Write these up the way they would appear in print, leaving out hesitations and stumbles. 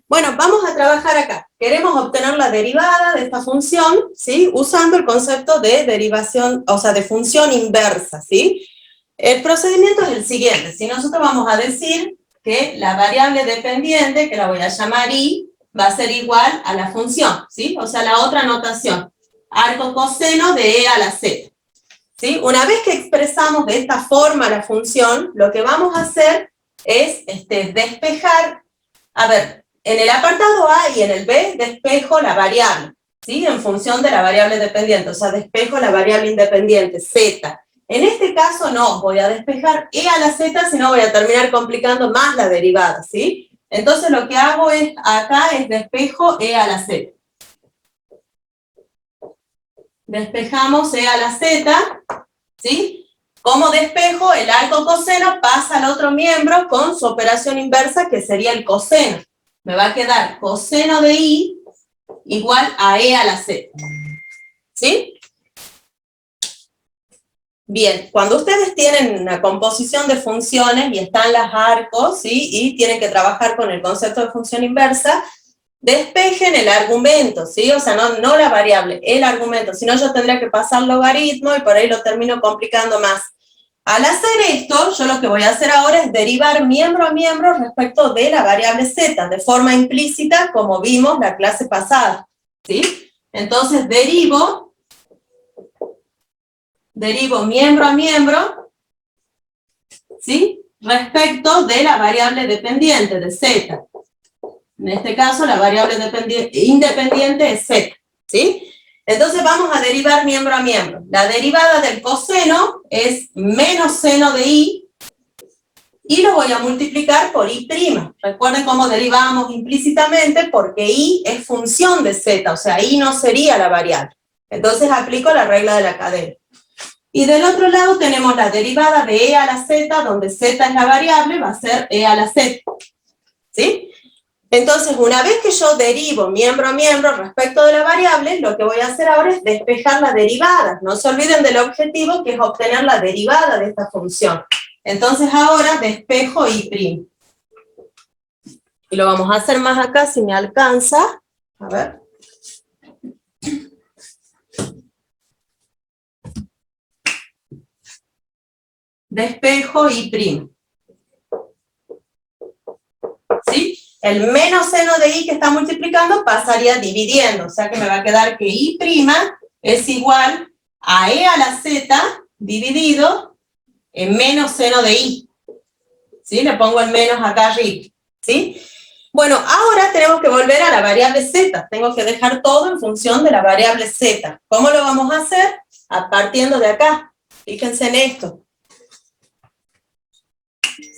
Bueno, vamos a trabajar acá. Queremos obtener la derivada de esta función, ¿sí? Usando el concepto de derivación, o sea, de función inversa, ¿sí? El procedimiento es el siguiente. Si nosotros vamos a decir que la variable dependiente, que la voy a llamar y, va a ser igual a la función, ¿sí? O sea, la otra notación. Arco coseno de e a la z. ¿Sí? Una vez que expresamos de esta forma la función, lo que vamos a hacer es despejar, a ver, en el apartado A y en el B despejo la variable, ¿sí? En función de la variable dependiente, o sea, despejo la variable independiente, z. En este caso no, voy a despejar e a la z, si no voy a terminar complicando más la derivada, ¿sí? Entonces lo que hago acá es despejo e a la z. Despejamos e a la z, ¿sí? Como despejo, el arco coseno pasa al otro miembro con su operación inversa, que sería el coseno. Me va a quedar coseno de i igual a e a la z. ¿Sí? Bien, cuando ustedes tienen una composición de funciones y están las arcos, ¿sí? Y tienen que trabajar con el concepto de función inversa, despejen el argumento, ¿sí? O sea, no la variable, el argumento, si no yo tendría que pasar logaritmo y por ahí lo termino complicando más. Al hacer esto, yo lo que voy a hacer ahora es derivar miembro a miembro respecto de la variable z, de forma implícita, como vimos la clase pasada, ¿sí? Entonces derivo miembro a miembro, ¿sí? Respecto de la variable dependiente, de z. En este caso, la variable independiente es z, ¿sí? Entonces vamos a derivar miembro a miembro. La derivada del coseno es menos seno de i, y lo voy a multiplicar por i'. Recuerden cómo derivamos implícitamente, porque i es función de z, o sea, i no sería la variable. Entonces aplico la regla de la cadena. Y del otro lado tenemos la derivada de e a la z, donde z es la variable, va a ser e a la z. ¿Sí? Entonces, una vez que yo derivo miembro a miembro respecto de la variable, lo que voy a hacer ahora es despejar la derivada. No se olviden del objetivo, que es obtener la derivada de esta función. Entonces ahora despejo i'. Y lo vamos a hacer más acá, si me alcanza. A ver. Despejo i'. ¿Sí? El menos seno de i que está multiplicando pasaría dividiendo, o sea que me va a quedar que i' es igual a e a la z dividido en menos seno de i. ¿Sí? Le pongo el menos acá arriba. ¿Sí? Bueno, ahora tenemos que volver a la variable z. Tengo que dejar todo en función de la variable z. ¿Cómo lo vamos a hacer? Partiendo de acá. Fíjense en esto.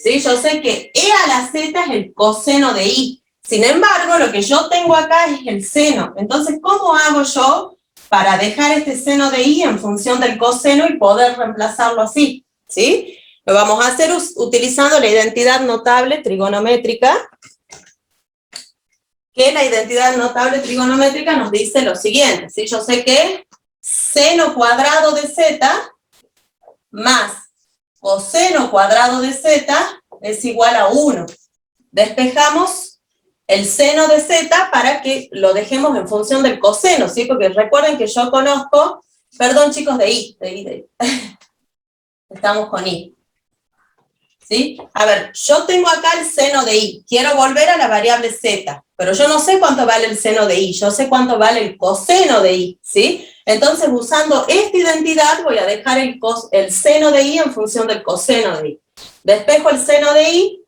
¿Sí? Yo sé que e a la z es el coseno de i. Sin embargo, lo que yo tengo acá es el seno. Entonces, ¿cómo hago yo para dejar este seno de i en función del coseno y poder reemplazarlo así? ¿Sí? Lo vamos a hacer utilizando la identidad notable trigonométrica, que la identidad notable trigonométrica nos dice lo siguiente, ¿sí? Yo sé que seno cuadrado de z más coseno cuadrado de z es igual a 1. Despejamos el seno de z para que lo dejemos en función del coseno, ¿sí? Porque recuerden que yo conozco, perdón chicos, de i. Estamos con i. ¿Sí? A ver, yo tengo acá el seno de i, quiero volver a la variable z, pero yo no sé cuánto vale el seno de i, yo sé cuánto vale el coseno de i, ¿sí? Entonces, usando esta identidad, voy a dejar el seno de i en función del coseno de i. Despejo el seno de i,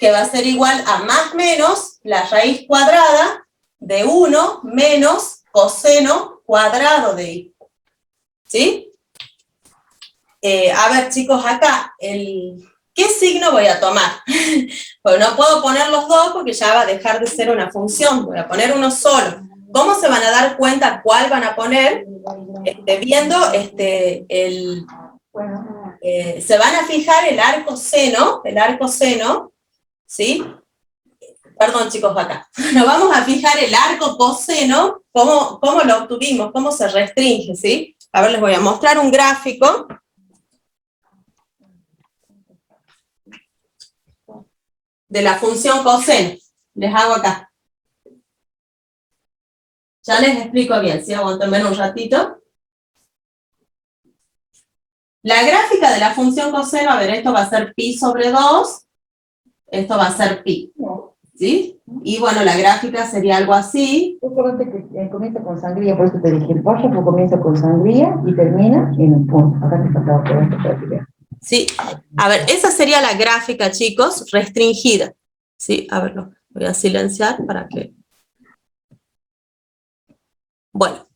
que va a ser igual a más menos la raíz cuadrada de 1 menos coseno cuadrado de i. ¿Sí? A ver, chicos, acá ¿qué signo voy a tomar? Pues no puedo poner los dos porque ya va a dejar de ser una función, voy a poner uno solo. ¿Cómo se van a dar cuenta cuál van a poner? Viendo se van a fijar el arco seno, ¿sí? Perdón chicos, acá. Nos vamos a fijar el arco coseno, cómo lo obtuvimos, cómo se restringe, ¿sí? A ver, les voy a mostrar un gráfico. De la función coseno. Les hago acá. Ya les explico bien, ¿sí? Aguántenme un ratito. La gráfica de la función coseno, a ver, esto va a ser pi sobre 2, esto va a ser pi, ¿sí? Y bueno, la gráfica sería algo así. Tú acuérdate que comienza con sangría, por eso te dije, el párrafo comienza con sangría y termina en un punto. Acá te faltaba todo esto para que veas. Sí, a ver, esa sería la gráfica, chicos, restringida. Sí, a ver, lo voy a silenciar para que... Bueno.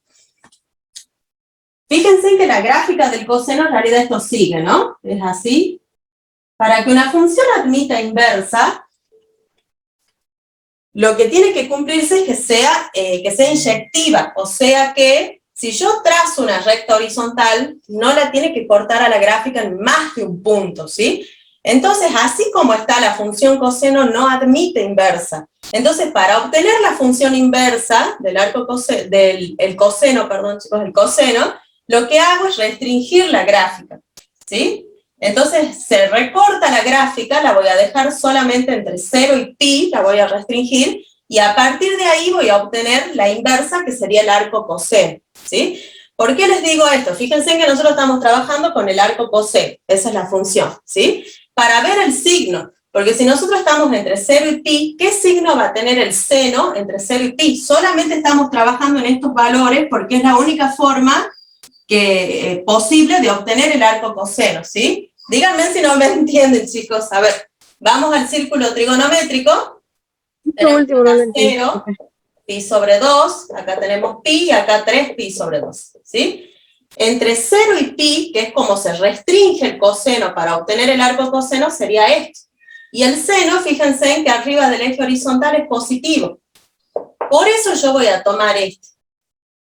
Fíjense que la gráfica del coseno en realidad esto sigue, ¿no? Es así. Para que una función admita inversa, lo que tiene que cumplirse es que sea inyectiva, o sea que si yo trazo una recta horizontal, no la tiene que cortar a la gráfica en más de un punto, ¿sí? Entonces, así como está la función coseno, no admite inversa. Entonces, para obtener la función inversa del coseno, perdón, chicos, el coseno, lo que hago es restringir la gráfica, ¿sí? Entonces se recorta la gráfica, la voy a dejar solamente entre 0 y pi, la voy a restringir, y a partir de ahí voy a obtener la inversa, que sería el arco coseno, ¿sí? ¿Por qué les digo esto? Fíjense que nosotros estamos trabajando con el arco coseno, esa es la función, ¿sí? Para ver el signo, porque si nosotros estamos entre 0 y pi, ¿qué signo va a tener el seno entre 0 y pi? Solamente estamos trabajando en estos valores porque es la única forma posible de obtener el arco coseno, ¿sí? Díganme si no me entienden, chicos. A ver, vamos al círculo trigonométrico. Tenemos acá 0, pi sobre 2, acá tenemos pi y acá 3 pi sobre 2, ¿sí? Entre 0 y pi, que es como se restringe el coseno para obtener el arco coseno, sería esto. Y el seno, fíjense en que arriba del eje horizontal es positivo. Por eso yo voy a tomar este.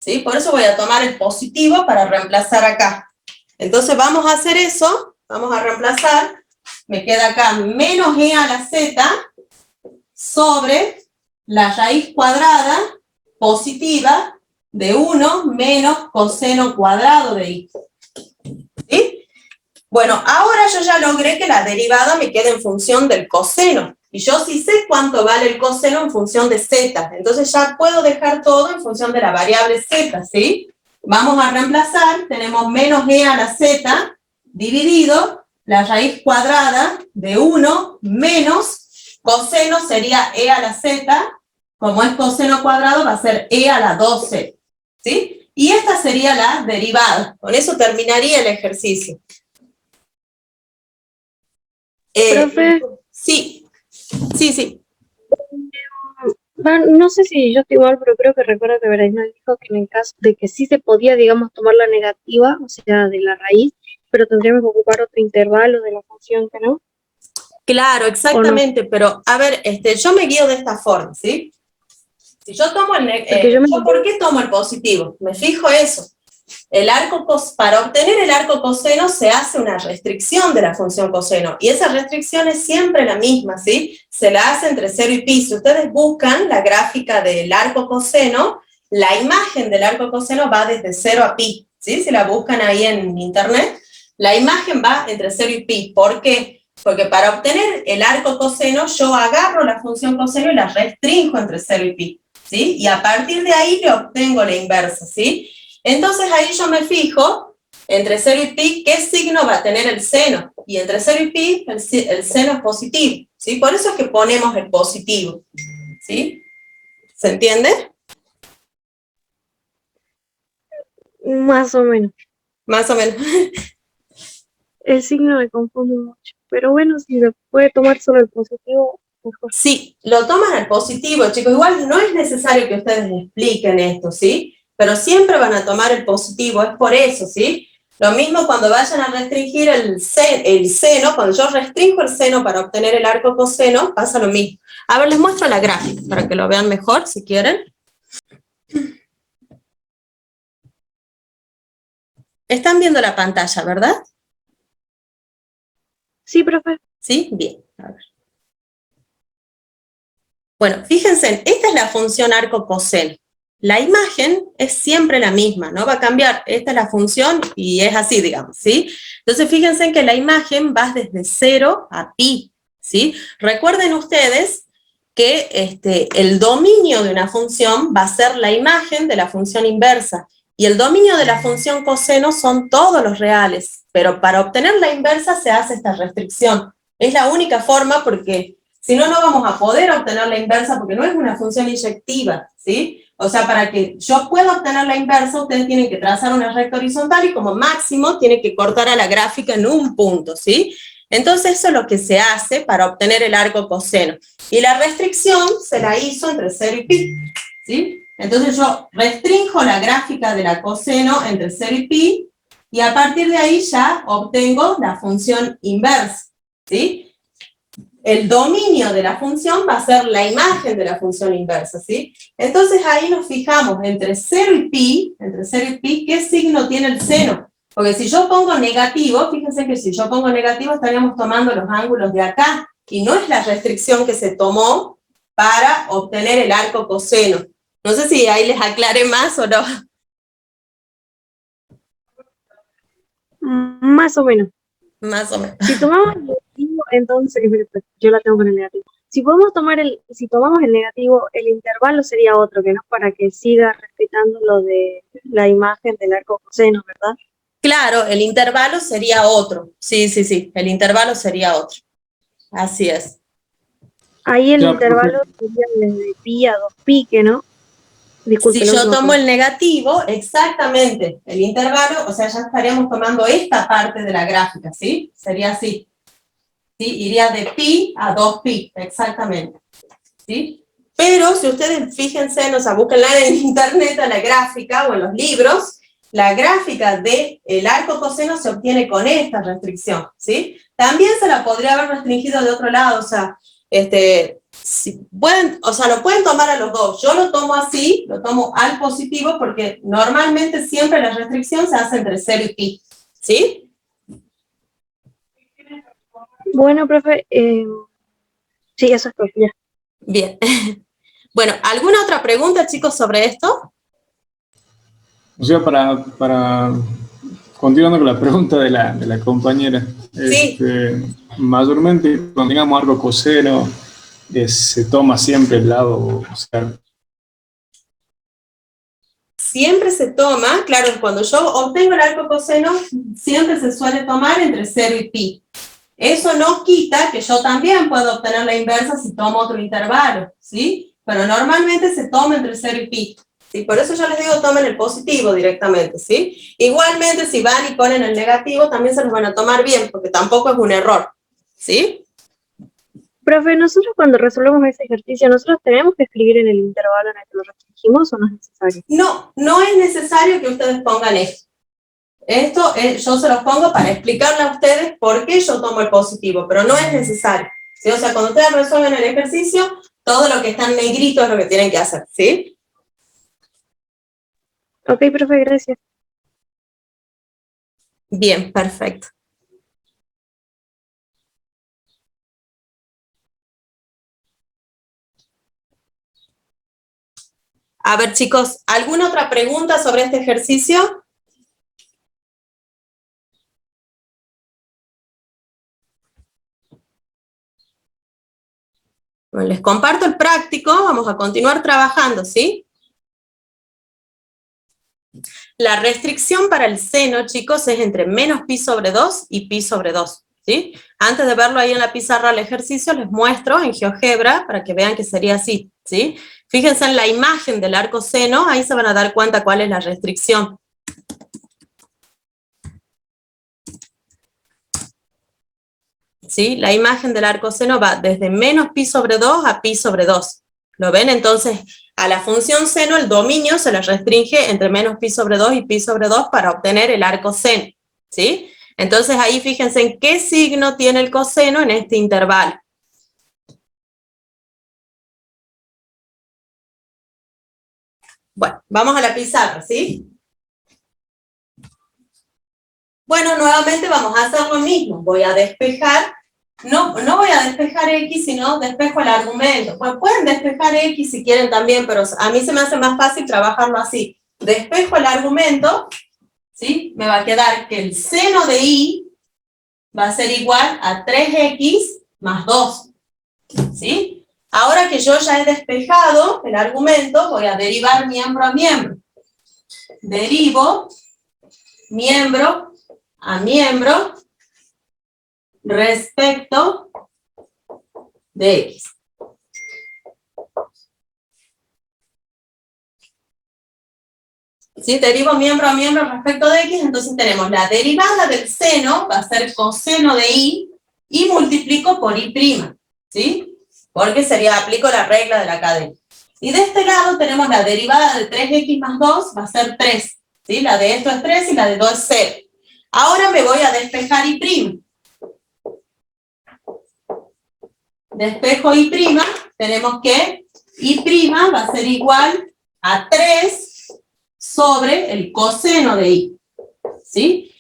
¿Sí? Por eso voy a tomar el positivo para reemplazar acá. Entonces vamos a hacer eso, vamos a reemplazar, me queda acá menos e a la z sobre la raíz cuadrada positiva de 1 menos coseno cuadrado de i. ¿Sí? Bueno, ahora yo ya logré que la derivada me quede en función del coseno. Y yo sí sé cuánto vale el coseno en función de z. Entonces ya puedo dejar todo en función de la variable z, ¿sí? Vamos a reemplazar, tenemos menos e a la z dividido la raíz cuadrada de 1 menos coseno sería e a la z, como es coseno cuadrado va a ser e a la 2z, ¿sí? Y esta sería la derivada. Con eso terminaría el ejercicio. Profe, Sí, sí. no sé si yo estoy mal, pero creo que recuerdo que Verena dijo que en el caso de que sí se podía, digamos, tomar la negativa, o sea, de la raíz, pero tendríamos que ocupar otro intervalo de la función, que no. Claro, exactamente, pero a ver, yo me guío de esta forma, ¿sí? Si yo tomo ¿por qué tomo el positivo? Me fijo eso. Para obtener el arco coseno se hace una restricción de la función coseno, y esa restricción es siempre la misma, ¿sí? Se la hace entre 0 y pi. Si ustedes buscan la gráfica del arco coseno, la imagen del arco coseno va desde 0 a pi, ¿sí? Si la buscan ahí en internet, la imagen va entre 0 y pi. ¿Por qué? Porque para obtener el arco coseno, yo agarro la función coseno y la restringo entre 0 y pi, ¿sí? Y a partir de ahí le obtengo la inversa, ¿sí? Entonces ahí yo me fijo, entre 0 y pi, ¿qué signo va a tener el seno? Y entre 0 y pi, el seno es positivo, ¿sí? Por eso es que ponemos el positivo, ¿sí? ¿Se entiende? Más o menos. Más o menos. El signo me confunde mucho, pero bueno, si se puede tomar solo el positivo, mejor. Sí, lo toman al positivo, chicos. Igual no es necesario que ustedes expliquen esto, ¿sí? Pero siempre van a tomar el positivo, es por eso, ¿sí? Lo mismo cuando vayan a restringir el seno, cuando yo restringo el seno para obtener el arco coseno, pasa lo mismo. A ver, les muestro la gráfica para que lo vean mejor, si quieren. Están viendo la pantalla, ¿verdad? Sí, profe. ¿Sí? Bien, a ver. Bueno, fíjense, esta es la función arco coseno. La imagen es siempre la misma, no va a cambiar. Esta es la función y es así, digamos, ¿sí? Entonces, fíjense que la imagen va desde 0 a pi, ¿sí? Recuerden ustedes que el dominio de una función va a ser la imagen de la función inversa, y el dominio de la función coseno son todos los reales, pero para obtener la inversa se hace esta restricción. Es la única forma, porque si no, no vamos a poder obtener la inversa, porque no es una función inyectiva, ¿sí? O sea, para que yo pueda obtener la inversa, ustedes tienen que trazar una recta horizontal y como máximo tienen que cortar a la gráfica en un punto, ¿sí? Entonces eso es lo que se hace para obtener el arco coseno. Y la restricción se la hizo entre 0 y pi, ¿sí? Entonces yo restrinjo la gráfica de la coseno entre 0 y pi, y a partir de ahí ya obtengo la función inversa, ¿sí? El dominio de la función va a ser la imagen de la función inversa, ¿sí? Entonces ahí nos fijamos entre 0 y pi, ¿qué signo tiene el seno? Porque si yo pongo negativo, fíjense que si yo pongo negativo estaríamos tomando los ángulos de acá, y no es la restricción que se tomó para obtener el arco coseno. No sé si ahí les aclaré más o no. Más o menos. Más o menos. Si tomamos el negativo, entonces, yo la tengo con el negativo. Si tomamos el negativo, el intervalo sería otro, que no es para que siga respetando lo de la imagen del arco coseno, ¿verdad? Claro, el intervalo sería otro. Sí, el intervalo sería otro. Así es. Ahí el Ya, intervalo sería desde pi a 2pi, que no. Disculpe, Si lo yo último tomo que- el negativo, exactamente, el intervalo, o sea, ya estaríamos tomando esta parte de la gráfica, ¿sí? Sería así. ¿Sí? Iría de pi a 2pi, exactamente. ¿Sí? Pero si ustedes fíjense, o sea, búsquenla en internet a la gráfica o en los libros, la gráfica del arco coseno se obtiene con esta restricción, ¿sí? También se la podría haber restringido de otro lado, o sea, si pueden, o sea, lo pueden tomar a los dos. Yo lo tomo así, lo tomo al positivo, porque normalmente siempre la restricción se hace entre 0 y pi, ¿sí? Bueno, profe, sí, eso es todo, ya. Bien. Bueno, ¿alguna otra pregunta, chicos, sobre esto? O sea, para continuando con la pregunta de la compañera, Sí. mayormente cuando digamos arco coseno, se toma siempre el lado, o sea, Siempre se toma, claro, cuando yo obtengo el arco coseno, siempre se suele tomar entre 0 y pi. Eso no quita que yo también puedo obtener la inversa si tomo otro intervalo, ¿sí? Pero normalmente se toma entre 0 y pi. ¿Sí? Por eso yo les digo, tomen el positivo directamente, ¿sí? Igualmente, si van y ponen el negativo, también se los van a tomar bien, porque tampoco es un error, ¿sí? Profe, nosotros cuando resolvemos ese ejercicio, ¿nosotros tenemos que escribir en el intervalo en el que lo restringimos o no es necesario? No, no es necesario que ustedes pongan esto. Esto yo se los pongo para explicarle a ustedes por qué yo tomo el positivo, pero no es necesario, ¿sí? O sea, cuando ustedes resuelven el ejercicio, todo lo que está en negrito es lo que tienen que hacer, ¿sí? Ok, profe, gracias. Bien, perfecto. A ver, chicos, ¿alguna otra pregunta sobre este ejercicio? Bueno, les comparto el práctico, vamos a continuar trabajando, ¿sí? La restricción para el seno, chicos, es entre menos pi sobre 2 y pi sobre 2, ¿sí? Antes de verlo ahí en la pizarra el ejercicio, les muestro en GeoGebra para que vean que sería así, ¿sí? Fíjense en la imagen del arco seno, ahí se van a dar cuenta cuál es la restricción. ¿Sí? La imagen del arco seno va desde menos pi sobre 2 a pi sobre 2. ¿Lo ven? Entonces, a la función seno el dominio se le restringe entre menos pi sobre 2 y pi sobre 2 para obtener el arco seno, ¿sí? Entonces ahí fíjense en qué signo tiene el coseno en este intervalo. Bueno, vamos a la pizarra, ¿sí? Bueno, nuevamente vamos a hacer lo mismo. Voy a despejar, no voy a despejar X, sino despejo el argumento. Pues pueden despejar X si quieren también, pero a mí se me hace más fácil trabajarlo así. Despejo el argumento, ¿sí? Me va a quedar que el seno de Y va a ser igual a 3X más 2, ¿sí? Ahora que yo ya he despejado el argumento, voy a derivar miembro a miembro. Derivo miembro a miembro respecto de X. ¿Sí? Derivo miembro a miembro respecto de X, entonces tenemos la derivada del seno, va a ser coseno de Y, y multiplico por Y', ¿sí? Porque aplico la regla de la cadena. Y de este lado tenemos la derivada de 3x más 2, va a ser 3, ¿sí? La de esto es 3 y la de 2 es 0. Ahora me voy a despejar Y'. Despejo Y', tenemos que Y' va a ser igual a 3 sobre el coseno de Y, ¿sí?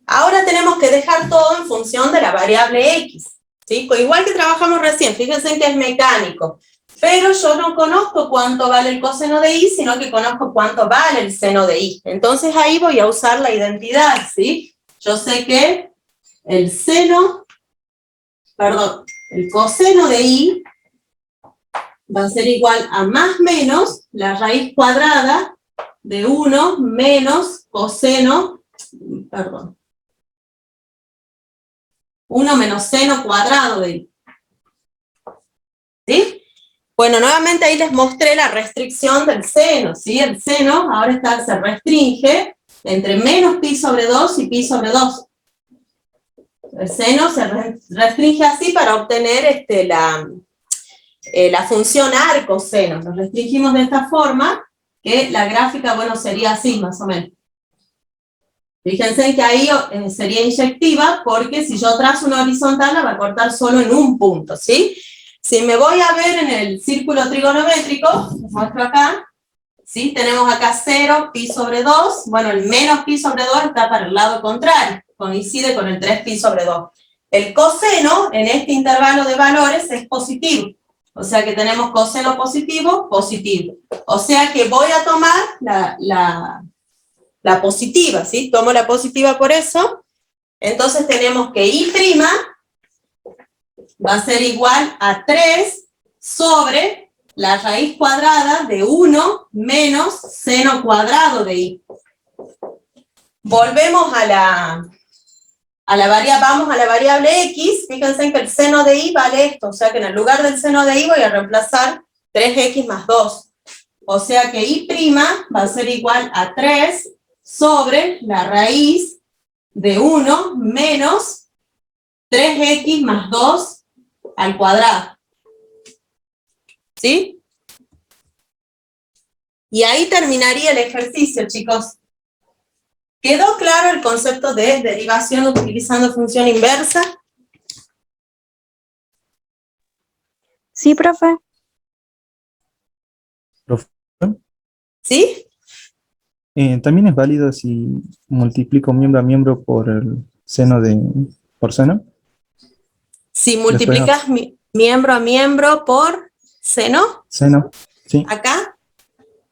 Ahora tenemos que dejar todo en función de la variable X, ¿sí? Igual que trabajamos recién, fíjense que es mecánico, pero yo no conozco cuánto vale el coseno de Y, sino que conozco cuánto vale el seno de Y. Entonces ahí voy a usar la identidad, ¿sí? Yo sé que el coseno de Y va a ser igual a más menos la raíz cuadrada de 1 menos coseno, 1 menos seno cuadrado de Y. ¿Sí? Bueno, nuevamente ahí les mostré la restricción del seno, ¿sí? El seno ahora se restringe entre menos pi sobre 2 y pi sobre 2. El seno se restringe así para obtener la función arcoseno. Lo restringimos de esta forma, que la gráfica, bueno, sería así, más o menos. Fíjense que ahí sería inyectiva, porque si yo trazo una horizontal, la va a cortar solo en un punto, ¿sí? Si me voy a ver en el círculo trigonométrico, les muestro acá, ¿sí? Tenemos acá 0, pi sobre 2, bueno, el menos pi sobre 2 está para el lado contrario, coincide con el 3 pi sobre 2. El coseno, en este intervalo de valores, es positivo. O sea que tenemos coseno positivo, positivo. O sea que voy a tomar la positiva, ¿sí? Tomo la positiva por eso. Entonces tenemos que Y' va a ser igual a 3 sobre la raíz cuadrada de 1 menos seno cuadrado de Y. Volvemos vamos a la variable X, fíjense que el seno de Y vale esto, o sea que en el lugar del seno de Y voy a reemplazar 3x más 2. O sea que Y' va a ser igual a 3 sobre la raíz de 1 menos 3x más 2 al cuadrado. ¿Sí? Y ahí terminaría el ejercicio, chicos. ¿Quedó claro el concepto de derivación utilizando función inversa? Sí, profe. ¿Sí? También es válido si multiplico miembro a miembro por el seno por seno. Si multiplicas miembro a miembro por seno. Seno, sí. Acá,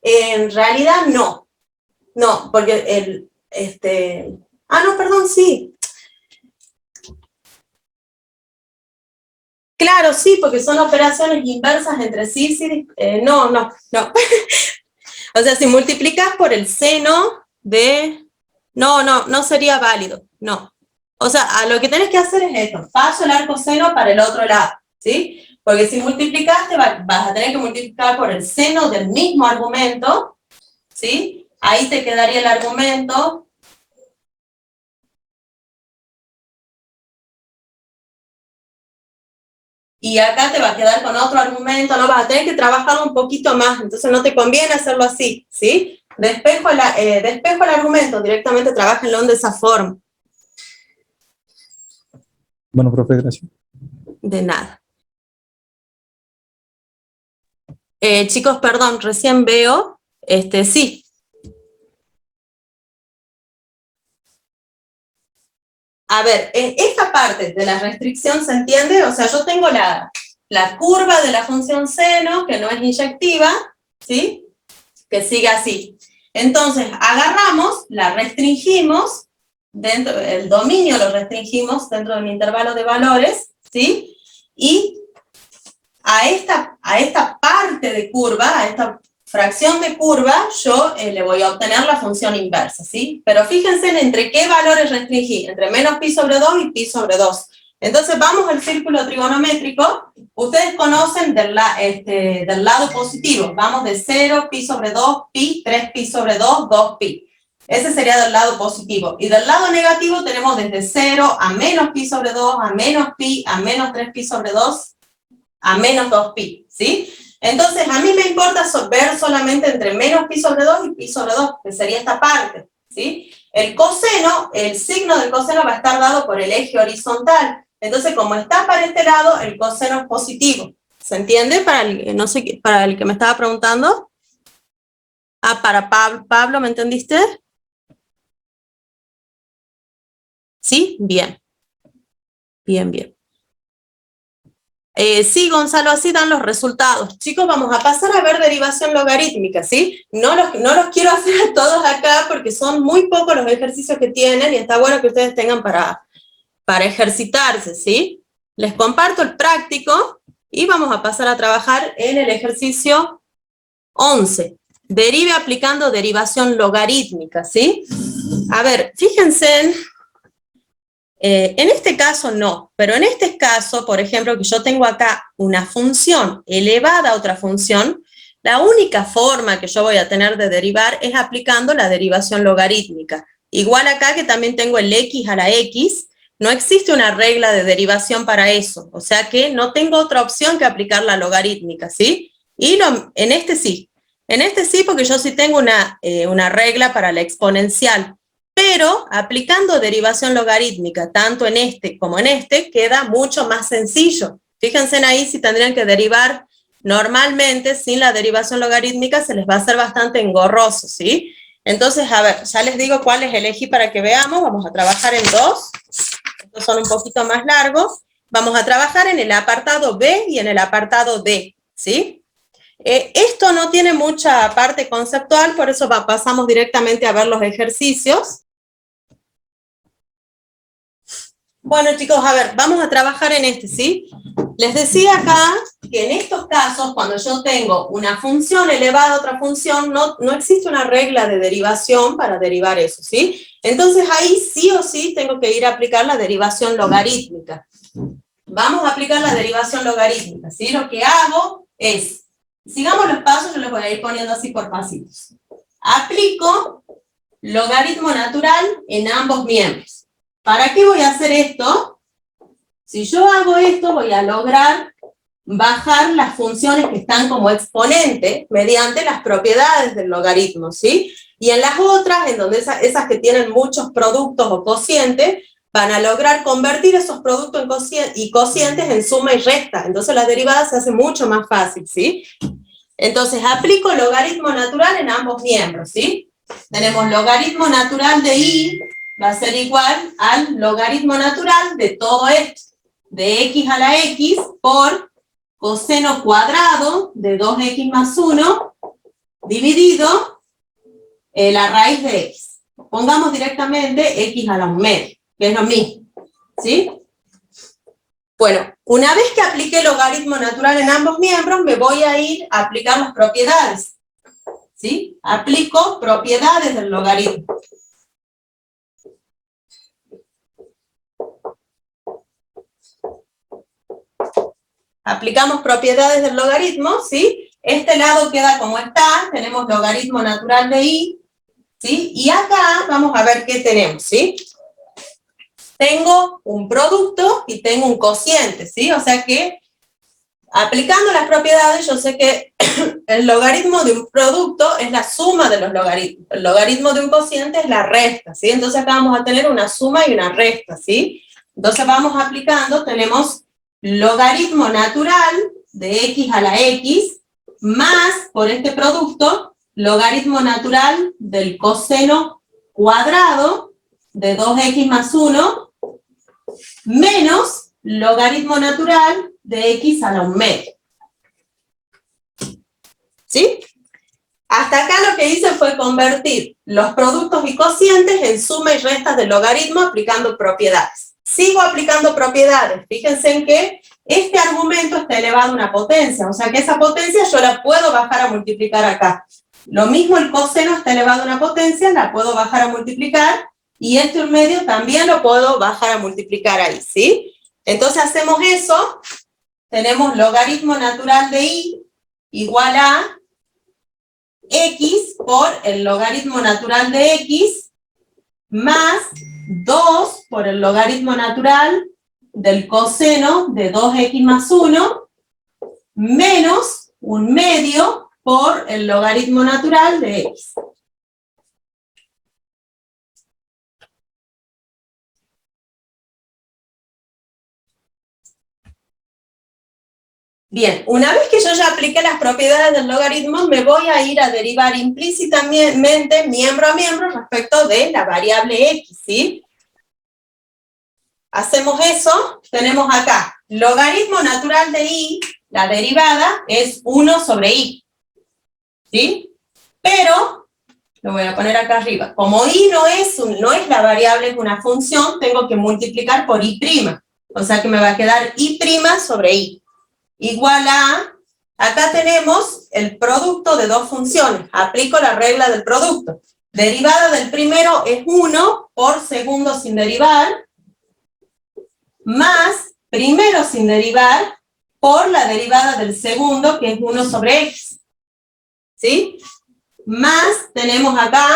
en realidad no. No, porque no, perdón, sí. Claro, sí, porque son operaciones inversas entre sí. No. O sea, si multiplicas por el seno de... No sería válido, no. O sea, lo que tenés que hacer es esto, paso el arcoseno para el otro lado, ¿sí? Porque si multiplicaste, vas a tener que multiplicar por el seno del mismo argumento, ¿sí? Ahí te quedaría el argumento. Y acá te va a quedar con otro argumento, no vas a tener que trabajarlo un poquito más, entonces no te conviene hacerlo así, ¿sí? Despejo el argumento, directamente trabájenlo de esa forma. Bueno, profe, gracias. De nada. Chicos, perdón, recién veo, sí. A ver, esta parte de la restricción se entiende, o sea, yo tengo la curva de la función seno, que no es inyectiva, ¿sí? Que sigue así. Entonces, agarramos, la restringimos, el dominio lo restringimos dentro del intervalo de valores, ¿sí? Y a esta parte de curva, a esta fracción de curva, yo le voy a obtener la función inversa, ¿sí? Pero fíjense en entre qué valores restringí, entre menos pi sobre 2 y pi sobre 2. Entonces vamos al círculo trigonométrico, ustedes conocen del lado positivo, vamos de 0, pi sobre 2, pi, 3 pi sobre 2, 2 pi. Ese sería del lado positivo. Y del lado negativo tenemos desde 0 a menos pi sobre 2, a menos pi, a menos 3 pi sobre 2, a menos 2 pi, ¿sí? Entonces a mí me importa ver solamente entre menos pi sobre 2 y pi sobre 2, que sería esta parte, ¿sí? El coseno, el signo del coseno va a estar dado por el eje horizontal. Entonces, como está para este lado, el coseno es positivo. ¿Se entiende? No sé, para el que me estaba preguntando. Ah, para Pablo, ¿me entendiste? ¿Sí? Bien. Bien, bien. Sí, Gonzalo, así dan los resultados. Chicos, vamos a pasar a ver derivación logarítmica, ¿sí? No los quiero hacer todos acá porque son muy pocos los ejercicios que tienen y está bueno que ustedes tengan para ejercitarse, ¿sí? Les comparto el práctico y vamos a pasar a trabajar en el ejercicio 11. Derive aplicando derivación logarítmica, ¿sí? A ver, fíjense, en este caso no, pero en este caso, por ejemplo, que yo tengo acá una función elevada a otra función, la única forma que yo voy a tener de derivar es aplicando la derivación logarítmica. Igual acá que también tengo el x a la x, no existe una regla de derivación para eso, o sea que no tengo otra opción que aplicar la logarítmica, ¿sí? Y en este sí porque yo sí tengo una regla para la exponencial, pero aplicando derivación logarítmica, tanto en este como en este, queda mucho más sencillo. Fíjense ahí si tendrían que derivar normalmente sin la derivación logarítmica, se les va a hacer bastante engorroso, ¿sí? Entonces, a ver, ya les digo cuáles elegí para que veamos, vamos a trabajar en dos. Estos son un poquito más largos. Vamos a trabajar en el apartado B y en el apartado D, ¿sí? Esto no tiene mucha parte conceptual, por eso pasamos directamente a ver los ejercicios. Bueno, chicos, a ver, vamos a trabajar en este, ¿sí? Les decía acá que en estos casos, cuando yo tengo una función elevada a otra función, no existe una regla de derivación para derivar eso, ¿sí? Entonces ahí sí o sí tengo que ir a aplicar la derivación logarítmica. Vamos a aplicar la derivación logarítmica, ¿sí? Lo que hago es, sigamos los pasos, yo los voy a ir poniendo así por pasitos. Aplico logaritmo natural en ambos miembros. ¿Para qué voy a hacer esto? Si yo hago esto, voy a lograr bajar las funciones que están como exponente mediante las propiedades del logaritmo, ¿sí? Y en las otras, en donde esas que tienen muchos productos o cocientes, van a lograr convertir esos productos y cocientes en suma y resta. Entonces la derivada se hace mucho más fácil, ¿sí? Entonces aplico logaritmo natural en ambos miembros, ¿sí? Tenemos logaritmo natural de y, va a ser igual al logaritmo natural de todo esto, de x a la x por coseno cuadrado de 2x más 1 dividido la raíz de x. Pongamos directamente x a la 1 medio, que es lo mismo, ¿sí? Bueno, una vez que apliqué logaritmo natural en ambos miembros, me voy a ir a aplicar las propiedades, ¿sí? Aplico propiedades del logaritmo. Aplicamos propiedades del logaritmo, ¿sí? Este lado queda como está, tenemos logaritmo natural de y, ¿sí? Y acá vamos a ver qué tenemos, ¿sí? Tengo un producto y tengo un cociente, ¿sí? O sea que, aplicando las propiedades, yo sé que el logaritmo de un producto es la suma de los logaritmos. El logaritmo de un cociente es la resta, ¿sí? Entonces acá vamos a tener una suma y una resta, ¿sí? Entonces vamos aplicando, tenemos logaritmo natural de x a la x más, por este producto, logaritmo natural del coseno cuadrado de 2x más 1 menos logaritmo natural de x a la 1 medio. ¿Sí? Hasta acá lo que hice fue convertir los productos y cocientes en suma y restas del logaritmo aplicando propiedades. Sigo aplicando propiedades. Fíjense en que este argumento está elevado a una potencia, o sea que esa potencia yo la puedo bajar a multiplicar acá. Lo mismo el coseno está elevado a una potencia, la puedo bajar a multiplicar, y este 1/2 también lo puedo bajar a multiplicar ahí, ¿sí? Entonces hacemos eso, tenemos logaritmo natural de y igual a x por el logaritmo natural de x más 2 por el logaritmo natural del coseno de 2x más 1 menos 1/2 por el logaritmo natural de x. Bien, una vez que yo ya apliqué las propiedades del logaritmo, me voy a ir a derivar implícitamente miembro a miembro respecto de la variable x, ¿sí? Hacemos eso, tenemos acá logaritmo natural de y, la derivada es 1 sobre y, ¿sí? Pero, lo voy a poner acá arriba, como y no es la variable, es una función, tengo que multiplicar por y', o sea que me va a quedar y' sobre y. Igual a, acá tenemos el producto de dos funciones, aplico la regla del producto. Derivada del primero es 1 por segundo sin derivar, más primero sin derivar por la derivada del segundo, que es 1 sobre x. ¿Sí? Más tenemos acá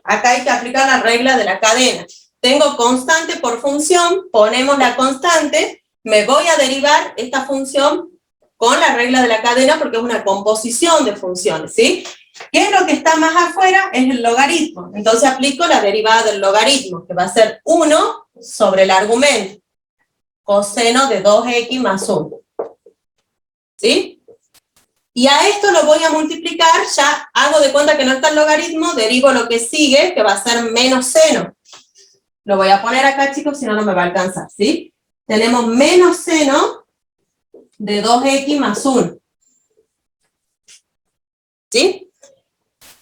hay que aplicar la regla de la cadena. Tengo constante por función, ponemos la constante, me voy a derivar esta función con la regla de la cadena porque es una composición de funciones, ¿sí? ¿Qué es lo que está más afuera? Es el logaritmo. Entonces aplico la derivada del logaritmo, que va a ser 1 sobre el argumento, coseno de 2x más 1. ¿Sí? Y a esto lo voy a multiplicar, ya hago de cuenta que no está el logaritmo, derivo lo que sigue, que va a ser menos seno. Lo voy a poner acá, chicos, si no, no me va a alcanzar, ¿sí? Tenemos menos seno de 2x más 1. ¿Sí?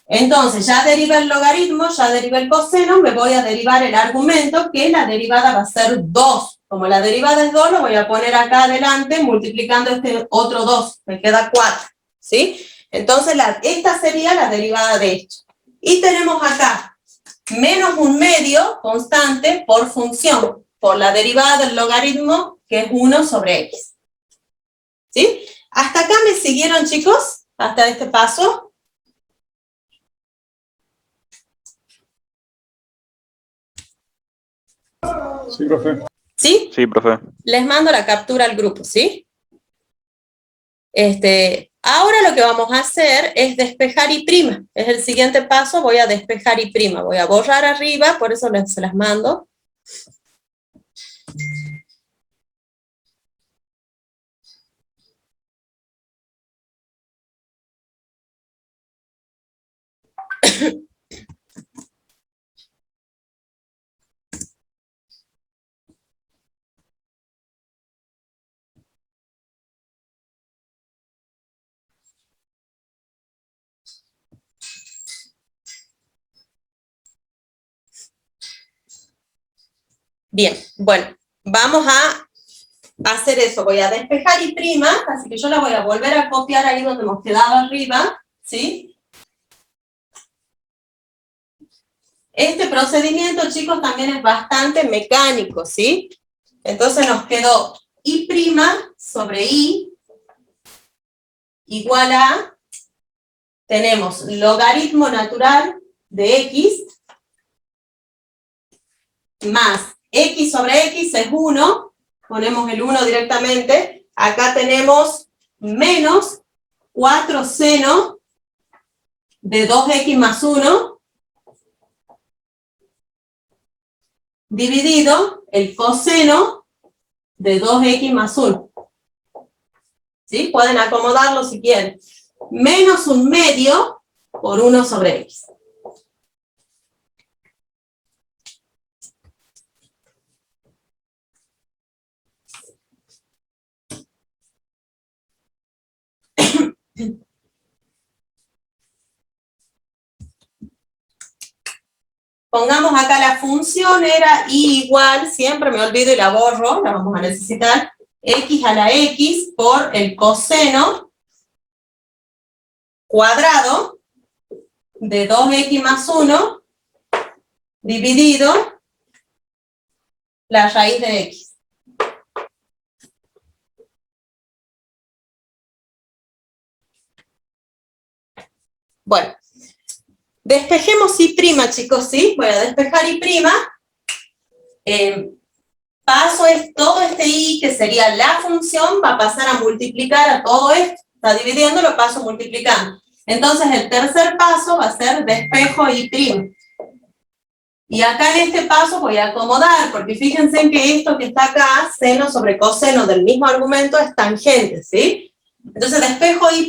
Entonces, ya derivé el logaritmo, ya derivé el coseno, me voy a derivar el argumento, que la derivada va a ser 2. Como la derivada es 2, lo voy a poner acá adelante, multiplicando este otro 2, me queda 4. ¿Sí? Entonces, esta sería la derivada de esto. Y tenemos acá menos 1/2 constante por función, por la derivada del logaritmo, que es 1 sobre x. ¿Sí? ¿Hasta acá me siguieron, chicos? ¿Hasta este paso? Sí, profe. ¿Sí? Sí, profe. Les mando la captura al grupo, ¿sí? Ahora lo que vamos a hacer es despejar y'. Es el siguiente paso, voy a despejar y'. Voy a borrar arriba, por eso se las mando. Bien, bueno, vamos a hacer eso, voy a despejar y', así que yo la voy a volver a copiar ahí donde hemos quedado arriba, ¿sí? Este procedimiento, chicos, también es bastante mecánico, ¿sí? Entonces nos quedó y' sobre y igual a, tenemos logaritmo natural de x más x sobre x es 1, ponemos el 1 directamente, acá tenemos menos 4 seno de 2x más 1, dividido el coseno de 2x más 1. ¿Sí? Pueden acomodarlo si quieren. Menos 1/2 por 1 sobre x. Pongamos acá la función, era y igual, siempre me olvido y la borro, la vamos a necesitar, x a la x por el coseno cuadrado de 2x más 1 dividido la raíz de x. Bueno, despejemos y', chicos, ¿sí? Voy a despejar y'. Paso todo este y, que sería la función, va a pasar a multiplicar a todo esto. Está dividiendo, lo paso multiplicando. Entonces, el tercer paso va a ser despejo y'. Y acá en este paso voy a acomodar, porque fíjense en que esto que está acá, seno sobre coseno del mismo argumento, es tangente, ¿sí? Entonces, despejo y',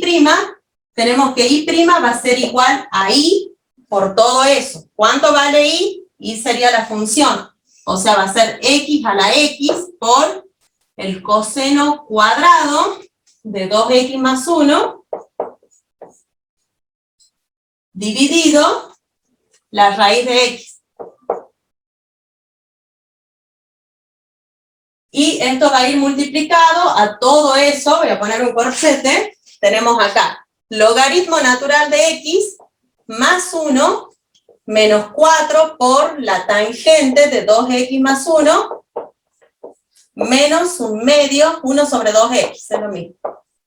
tenemos que y' va a ser igual a y por todo eso. ¿Cuánto vale y? Y sería la función. O sea, va a ser x a la x por el coseno cuadrado de 2x más 1 dividido la raíz de x. Y esto va a ir multiplicado a todo eso, voy a poner un corchete, tenemos acá logaritmo natural de x más 1 menos 4 por la tangente de 2x más 1 menos un medio, 1 sobre 2x, es lo mismo.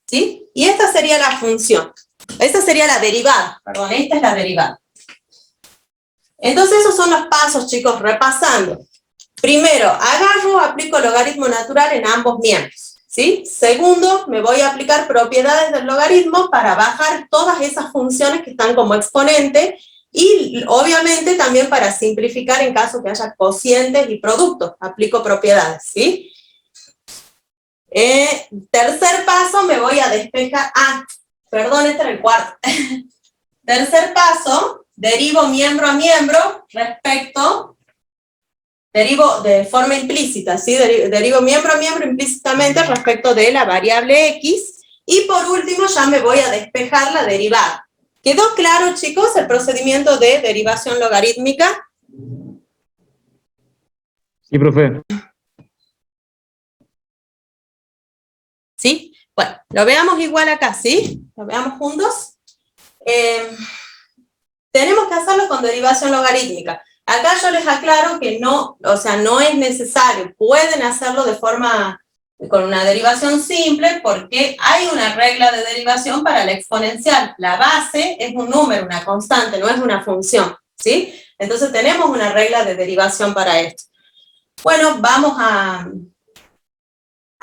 ¿Sí? Y esta sería la función. Esta sería la derivada, perdón, esta es la derivada. Entonces esos son los pasos, chicos, repasando. Primero, agarro, aplico logaritmo natural en ambos miembros, ¿sí? Segundo, me voy a aplicar propiedades del logaritmo para bajar todas esas funciones que están como exponente y obviamente también para simplificar en caso que haya cocientes y productos, aplico propiedades, ¿sí? Tercer paso, me voy a despejar, perdón, este era el cuarto. Tercer paso, derivo miembro a miembro respecto, derivo de forma implícita, ¿sí? Derivo miembro a miembro implícitamente respecto de la variable x, y por último ya me voy a despejar la derivada. ¿Quedó claro, chicos, el procedimiento de derivación logarítmica? Sí, profe. ¿Sí? Bueno, lo veamos igual acá, ¿sí? Lo veamos juntos. Tenemos que hacerlo con derivación logarítmica. Acá yo les aclaro que no, o sea, no es necesario. Pueden hacerlo de forma, con una derivación simple, porque hay una regla de derivación para la exponencial. La base es un número, una constante, no es una función, ¿sí? Entonces tenemos una regla de derivación para esto. Bueno, vamos a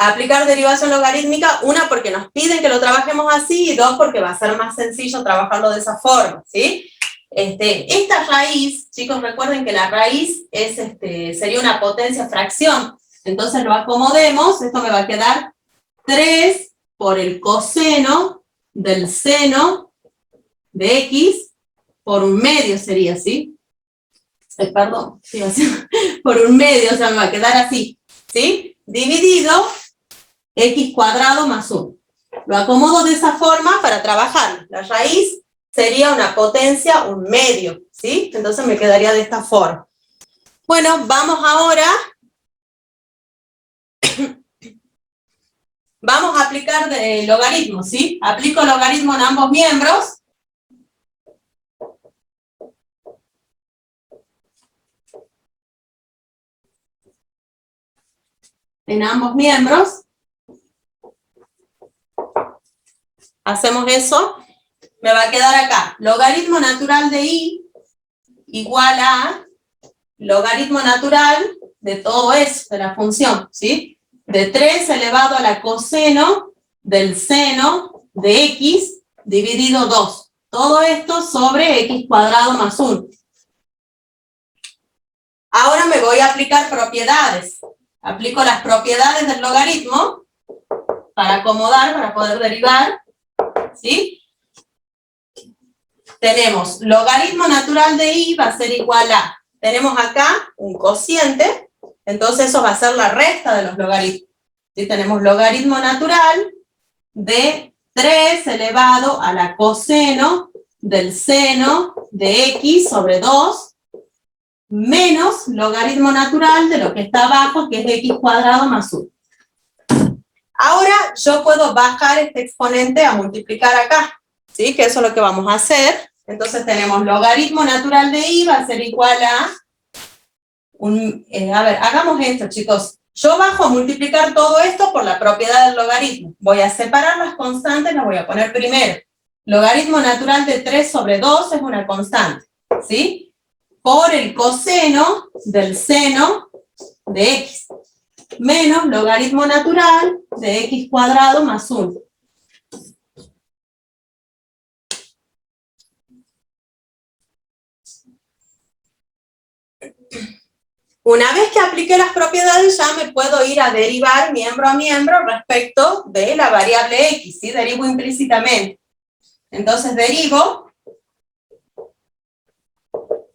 aplicar derivación logarítmica, una porque nos piden que lo trabajemos así, y dos porque va a ser más sencillo trabajarlo de esa forma, ¿sí? Esta raíz, chicos, recuerden que la raíz es, sería una potencia fracción, entonces lo acomodemos, esto me va a quedar 3 por el coseno del seno de x por un medio sería, ¿sí? Perdón, sí, por un medio, o sea, me va a quedar así, ¿sí? Dividido x cuadrado más 1. Lo acomodo de esa forma para trabajar. La raíz sería una potencia, un medio, ¿sí? Entonces me quedaría de esta forma. Bueno, vamos ahora. Vamos a aplicar logaritmo, ¿sí? Aplico logaritmo en ambos miembros. En ambos miembros. Hacemos eso. Me va a quedar acá, logaritmo natural de y igual a logaritmo natural de todo eso, de la función, ¿sí? De 3 elevado a la coseno del seno de x dividido 2. Todo esto sobre x cuadrado más 1. Ahora me voy a aplicar propiedades. Aplico las propiedades del logaritmo para acomodar, para poder derivar, ¿sí? Tenemos logaritmo natural de y va a ser igual a, tenemos acá un cociente, entonces eso va a ser la resta de los logaritmos. ¿Sí? Tenemos logaritmo natural de 3 elevado a la coseno del seno de x sobre 2, menos logaritmo natural de lo que está abajo, que es x cuadrado más 1. Ahora yo puedo bajar este exponente a multiplicar acá, ¿sí? Que eso es lo que vamos a hacer. Entonces tenemos logaritmo natural de y va a ser igual a a ver, hagamos esto, chicos. Yo bajo a multiplicar todo esto por la propiedad del logaritmo. Voy a separar las constantes, las voy a poner primero. Logaritmo natural de 3 sobre 2 es una constante, ¿sí? Por el coseno del seno de x, menos logaritmo natural de x cuadrado más 1. Una vez que aplique las propiedades, ya me puedo ir a derivar miembro a miembro respecto de la variable x, ¿sí? Derivo implícitamente. Entonces derivo,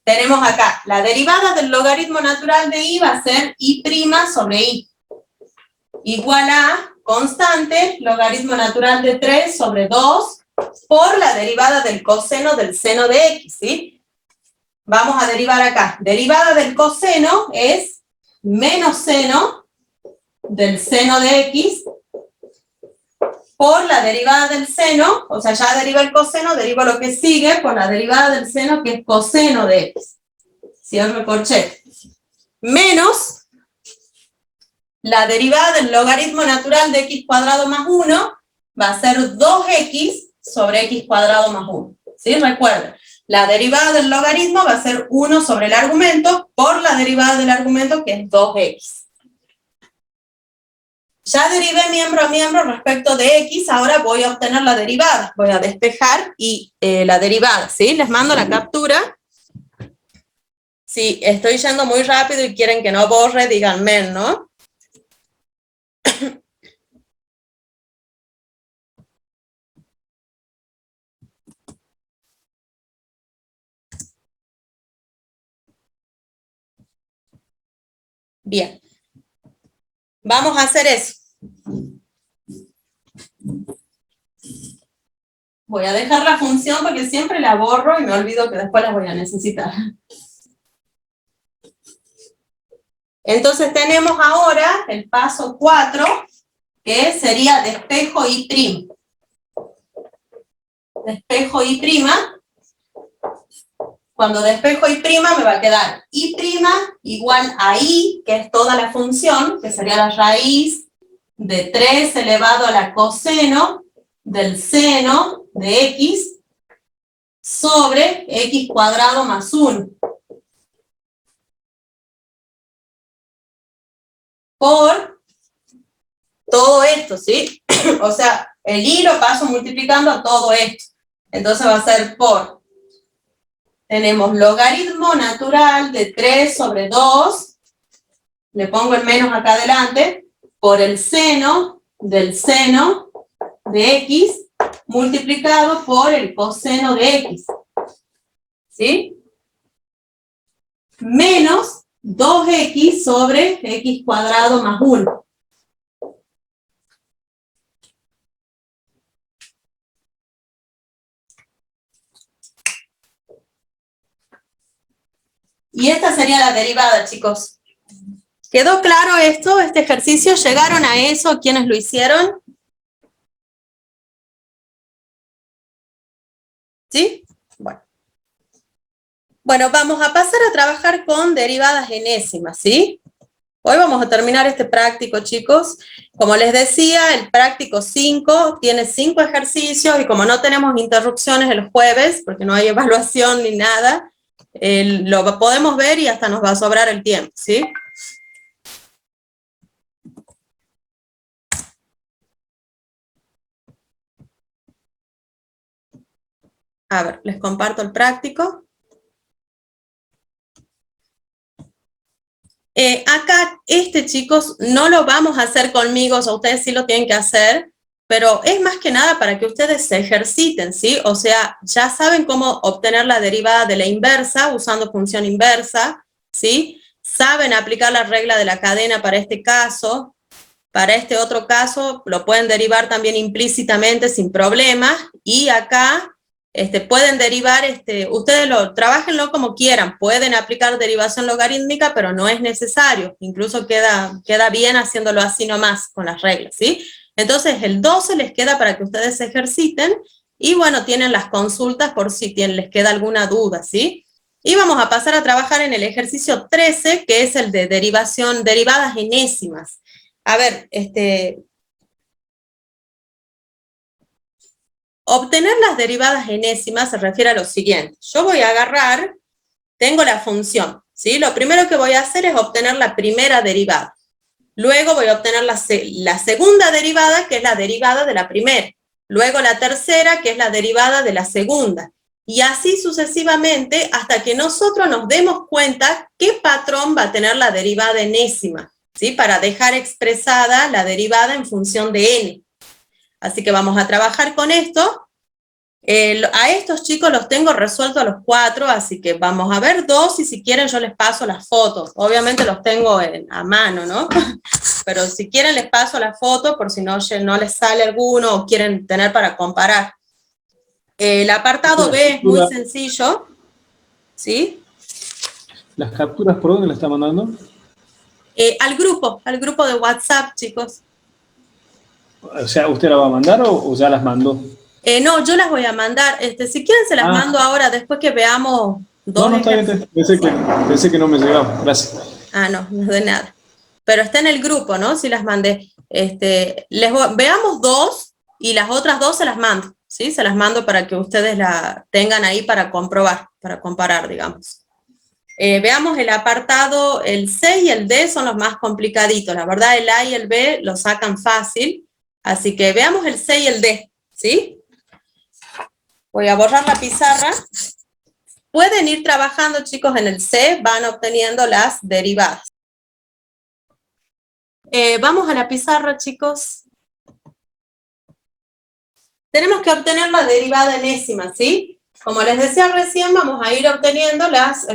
tenemos acá, la derivada del logaritmo natural de y va a ser y' sobre y. Igual a constante, logaritmo natural de 3 sobre 2, por la derivada del coseno del seno de x, ¿sí? Vamos a derivar acá. Derivada del coseno es menos seno del seno de x por la derivada del seno, o sea, ya deriva el coseno, derivo lo que sigue por la derivada del seno, que es coseno de x. Cierro el corchete. Menos la derivada del logaritmo natural de x cuadrado más 1 va a ser 2x sobre x cuadrado más 1. ¿Sí? Recuerden. La derivada del logaritmo va a ser 1 sobre el argumento por la derivada del argumento, que es 2x. Ya derivé miembro a miembro respecto de x, ahora voy a obtener la derivada. Voy a despejar y la derivada, ¿sí? Les mando la captura. Si estoy yendo muy rápido y quieren que no borre, díganme, ¿no? Bien. Vamos a hacer eso. Voy a dejar la función porque siempre la borro y me olvido que después la voy a necesitar. Entonces tenemos ahora el paso 4, que sería despejo y'. Despejo y'. Cuando despejo y' me va a quedar y' igual a i, que es toda la función, que sería la raíz de 3 elevado a la coseno del seno de x sobre x cuadrado más 1. Por todo esto, ¿sí? O sea, el i lo paso multiplicando a todo esto. Entonces va a ser por, tenemos logaritmo natural de 3 sobre 2, le pongo el menos acá adelante, por el seno del seno de x multiplicado por el coseno de x. ¿Sí? Menos 2x sobre x cuadrado más 1. Y esta sería la derivada, chicos. ¿Quedó claro esto, este ejercicio? ¿Llegaron a eso quienes lo hicieron? ¿Sí? Bueno, vamos a pasar a trabajar con derivadas enésimas, ¿sí? Hoy vamos a terminar este práctico, chicos. Como les decía, el práctico 5 tiene 5 ejercicios y como no tenemos interrupciones el jueves, porque no hay evaluación ni nada, lo podemos ver y hasta nos va a sobrar el tiempo, ¿sí? A ver, les comparto el práctico. Acá, chicos, no lo vamos a hacer conmigo, o sea, ustedes sí lo tienen que hacer, pero es más que nada para que ustedes se ejerciten, ¿sí? O sea, ya saben cómo obtener la derivada de la inversa usando función inversa, ¿sí? Saben aplicar la regla de la cadena para este caso. Para este otro caso lo pueden derivar también implícitamente sin problemas, y acá pueden derivar, ustedes trabajenlo como quieran, pueden aplicar derivación logarítmica, pero no es necesario, incluso queda bien haciéndolo así nomás con las reglas, ¿sí? Entonces el 12 les queda para que ustedes se ejerciten, y bueno, tienen las consultas por si les queda alguna duda, ¿sí? Y vamos a pasar a trabajar en el ejercicio 13, que es el de derivadas enésimas. A ver, obtener las derivadas enésimas se refiere a lo siguiente. Yo voy a agarrar, tengo la función, ¿sí? Lo primero que voy a hacer es obtener la primera derivada. Luego voy a obtener la segunda derivada, que es la derivada de la primera. Luego la tercera, que es la derivada de la segunda. Y así sucesivamente hasta que nosotros nos demos cuenta qué patrón va a tener la derivada enésima, ¿sí? Para dejar expresada la derivada en función de n. Así que vamos a trabajar con esto. A estos chicos los tengo resueltos a los 4, así que vamos a ver 2 y si quieren yo les paso las fotos. Obviamente los tengo a mano, ¿no? Pero si quieren les paso las fotos por si no les sale alguno o quieren tener para comparar. El apartado B es muy sencillo, ¿sí? ¿Las capturas por dónde las está mandando? Al grupo de WhatsApp, chicos. O sea, ¿usted la va a mandar o ya las mandó? No, yo las voy a mandar. Si quieren se las mando ahora, después que veamos dos. No, está bien. Pensé que no me llegaba. Gracias. No de nada. Pero está en el grupo, ¿no? Si las mandé. Veamos 2 y las otras 2 se las mando, ¿sí? Se las mando para que ustedes la tengan ahí para comprobar, para comparar, digamos. Veamos el apartado, el C y el D son los más complicaditos. La verdad, el A y el B lo sacan fácil. Así que veamos el C y el D, ¿sí? Voy a borrar la pizarra. Pueden ir trabajando, chicos, en el C, van obteniendo las derivadas. Vamos a la pizarra, chicos. Tenemos que obtener la derivada enésima, ¿sí? Como les decía recién, vamos a ir obteniendo